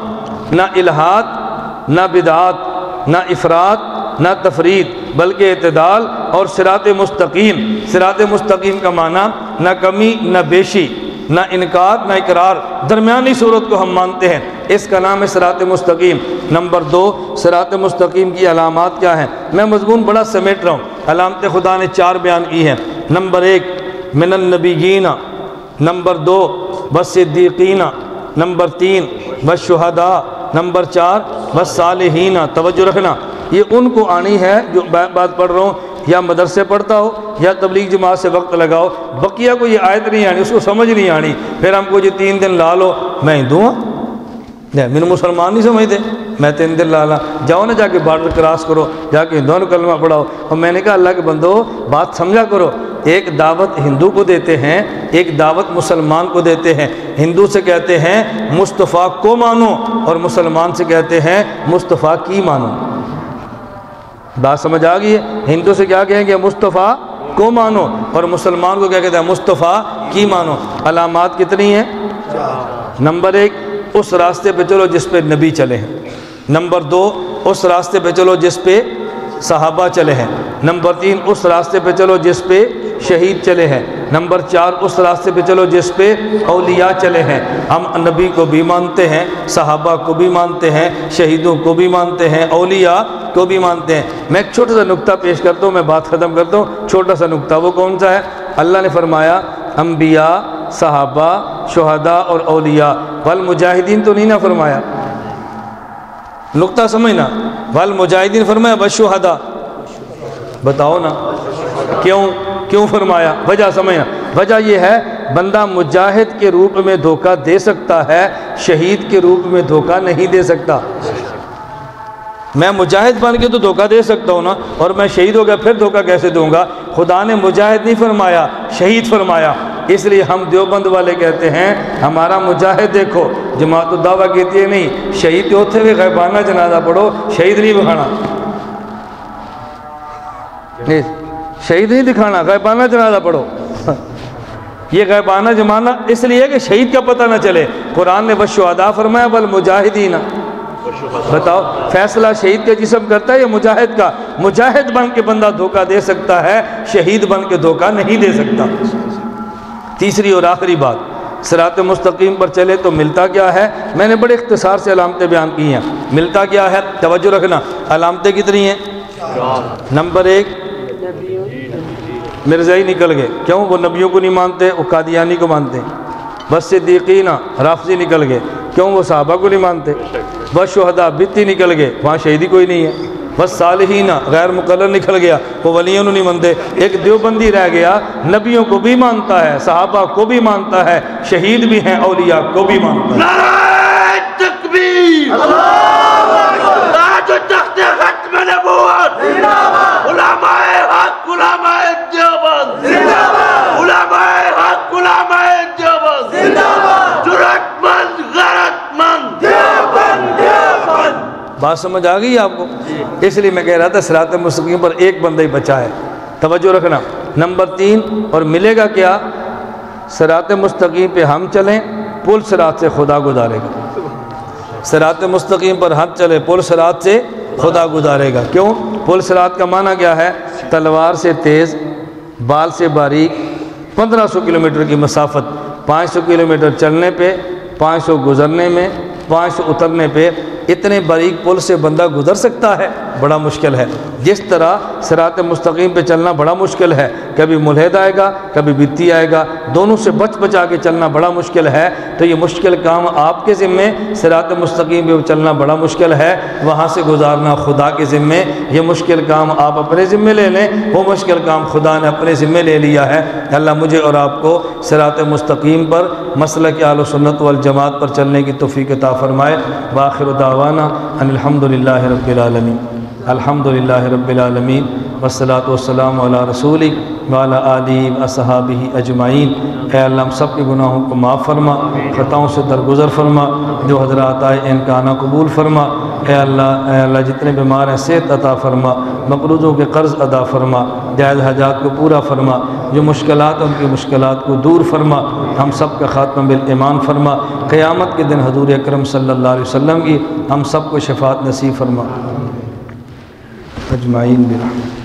Speaker 2: نہ الہاد، نہ بدعات، نہ افراد، نہ تفرید، بلکہ اعتدال. اور صراط مستقیم کا معنی نہ کمی نہ بیشی، نہ انکار نہ اقرار، درمیانی صورت کو ہم مانتے ہیں، اس کا نام ہے صراط مستقیم۔ نمبر 2، صراط مستقیم کی علامات کیا ہیں؟ میں مضمون بڑا سمیٹ رہا ہوں، علامت خدا نے 4 بیان کی ہیں۔ نمبر 1 من النبیین، نمبر 2 والصدیقین، نمبر 3 والشہداء، نمبر 4 والصالحین۔ توجہ رکھنا، یہ ان کو آنی ہے جو بات پڑھ رہا ہوں یا مدرسے پڑھتا ہو یا تبلیغ جماعت سے وقت لگاؤ، بقیہ کو یہ آیت نہیں آنی، اس کو سمجھ نہیں آنی، پھر ہم کو یہ 3 دن لا لو، میں ہندو ہوں، میرے مسلمان نہیں سمجھتے، میں 3 دن لا جاؤ نا، جا کے بارڈر کراس کرو، جا کے ہندوؤں نے کلمہ پڑھاؤ۔ اور میں نے کہا اللہ کے بندو بات سمجھا کرو، ایک دعوت ہندو کو دیتے ہیں، ایک دعوت مسلمان کو دیتے ہیں۔ ہندو سے کہتے ہیں مصطفیٰ کو مانو، اور مسلمان سے کہتے ہیں مصطفیٰ کی مانو۔ بات سمجھ آ گئی ہے؟ ہندو سے کیا کہیں گے؟ مصطفیٰ کو مانو، اور مسلمان کو کیا کہتے ہیں؟ مصطفیٰ کی مانو۔ علامات کتنی ہیں؟ نمبر 1 اس راستے پہ چلو جس پہ نبی چلے ہیں۔ نمبر 2 اس راستے پہ چلو جس پہ صحابہ چلے ہیں۔ نمبر 3 اس راستے پہ چلو جس پہ شہید چلے ہیں۔ نمبر 4 اس راستے پہ چلو جس پہ اولیاء چلے ہیں۔ ہم نبی کو بھی مانتے ہیں، صحابہ کو بھی مانتے ہیں، شہیدوں کو بھی مانتے ہیں، اولیاء کو بھی مانتے ہیں۔ میں ایک چھوٹا سا نقطہ پیش کرتا ہوں، میں بات ختم کرتا ہوں۔ چھوٹا سا نقطہ وہ کون سا ہے؟ اللہ نے فرمایا انبیاء، صحابہ، شہداء اور اولیاء، والمجاہدین تو نہیں نہ فرمایا؟ نقطہ سمجھنا، والمجاہدین فرمایا، والشہداء۔ بتاؤ نا کیوں فرمایا؟ وجہ سمجھنا، وجہ یہ ہے بندہ مجاہد کے روپ میں دھوکہ دے سکتا ہے، شہید کے روپ میں دھوکہ نہیں دے سکتا۔ میں مجاہد بن کے تو دھوکہ دے سکتا ہوں نا، اور میں شہید ہو گیا پھر دھوکہ کیسے دوں گا؟ خدا نے مجاہد نہیں فرمایا، شہید فرمایا۔ اس لیے ہم دیوبند والے کہتے ہیں ہمارا مجاہد دیکھو، جماعت الدعوہ کہتی ہے نہیں، شہید کے ہوتے ہوئے غیبانہ جنازہ پڑھو، شہید نہیں دکھانا، شہید نہیں دکھانا، غیبانہ جنازہ پڑھو۔ یہ غیبانہ جمانہ اس لیے کہ شہید کا پتہ نہ چلے۔ قرآن نے والشہداء فرمایا والمجاہدین۔ بتاؤ فیصلہ شہید کا جسم کرتا ہے یا مجاہد کا؟ مجاہد بن کے بندہ دھوکہ دے سکتا ہے، شہید بن کے دھوکہ نہیں دے سکتا۔ تیسری اور آخری بات، صراط مستقیم پر چلے تو ملتا کیا ہے؟ میں نے بڑے اختصار سے علامتیں بیان کی ہیں۔ ملتا کیا ہے؟ توجہ رکھنا، علامتیں کتنی ہیں؟ نمبر 1 مرزائی نکل گئے، کیوں؟ وہ نبیوں کو نہیں مانتے، وہ قادیانی کو مانتے ہیں۔ بس صدیقین رافضی نکل گئے، کیوں؟ وہ صحابہ کو نہیں مانتے۔ بس شہداء بتی نکل گئے، وہاں شہیدی کوئی نہیں ہے۔ بس صالحین غیر مقرر نکل گیا، وہ ولیوں نہیں مانتے۔ ایک دیوبندی رہ گیا، نبیوں کو بھی مانتا ہے، صحابہ کو بھی مانتا ہے، شہید بھی ہیں، اولیاء کو بھی مانتا ہے۔
Speaker 3: نعرہ تکبیر، تاج و تخت ختم نبوت، علماء حق، علماء دیوبند، علماء حق، علماء دیوبند، جرأت مند، غیرت مند، دیوبند، دیوبند۔
Speaker 2: بات سمجھ آ گئی آپ کو؟ اس لیے میں کہہ رہا تھا صراط مستقیم پر ایک بندہ ہی بچا ہے، توجہ رکھنا۔ نمبر 3 اور ملے گا کیا؟ صراط مستقیم پہ ہم چلیں، پل صراط سے خدا گزارے گا۔ صراط مستقیم پر ہم چلے، پل صراط سے خدا گزارے گا۔ کیوں؟ پل صراط کا معنی کیا ہے؟ تلوار سے تیز، بال سے باریک، 1500 کلومیٹر کی مسافت، 500 کلومیٹر چلنے پہ، 500 گزرنے میں، 500 اترنے پہ، اتنے باریک پل سے بندہ گزر سکتا ہے؟ بڑا مشکل ہے۔ جس طرح صراط مستقیم پہ چلنا بڑا مشکل ہے، کبھی ملحد آئے گا، کبھی بتی آئے گا، دونوں سے بچا کے چلنا بڑا مشکل ہے، تو یہ مشکل کام آپ کے ذمے، صراط مستقیم پہ چلنا بڑا مشکل ہے، وہاں سے گزارنا خدا کے ذمے۔ یہ مشکل کام آپ اپنے ذمے لے لیں، وہ مشکل کام خدا نے اپنے ذمے لے لیا ہے۔ اللہ مجھے اور آپ کو صراط مستقیم پر، مسلک اہل سنت والجماعت پر چلنے کی توفیق عطا فرمائے۔ وآخر دعوانا ان الحمدللہ رب العالمین، الحمدللہ رب العالمین، والصلاۃ والسلام علی رسولک وعلی آلہ واصحابہ اجمعین۔ اے اللہ ہم سب کے گناہوں کو معاف فرما، خطاؤں سے درگزر فرما، جو حضرات آئے ان کا آنا قبول فرما۔ اے اللہ جتنے بیمار ہیں صحت عطا فرما، مقروضوں کے قرض ادا فرما، جائز حاجات کو پورا فرما، جو مشکلات ہیں ان کی مشکلات کو دور فرما، ہم سب کا خاتمہ بالایمان فرما۔ قیامت کے دن حضور اکرم صلی اللہ علیہ وسلم کی ہم سب کو شفاعت نصیب فرما۔ اجمعین برحمتک۔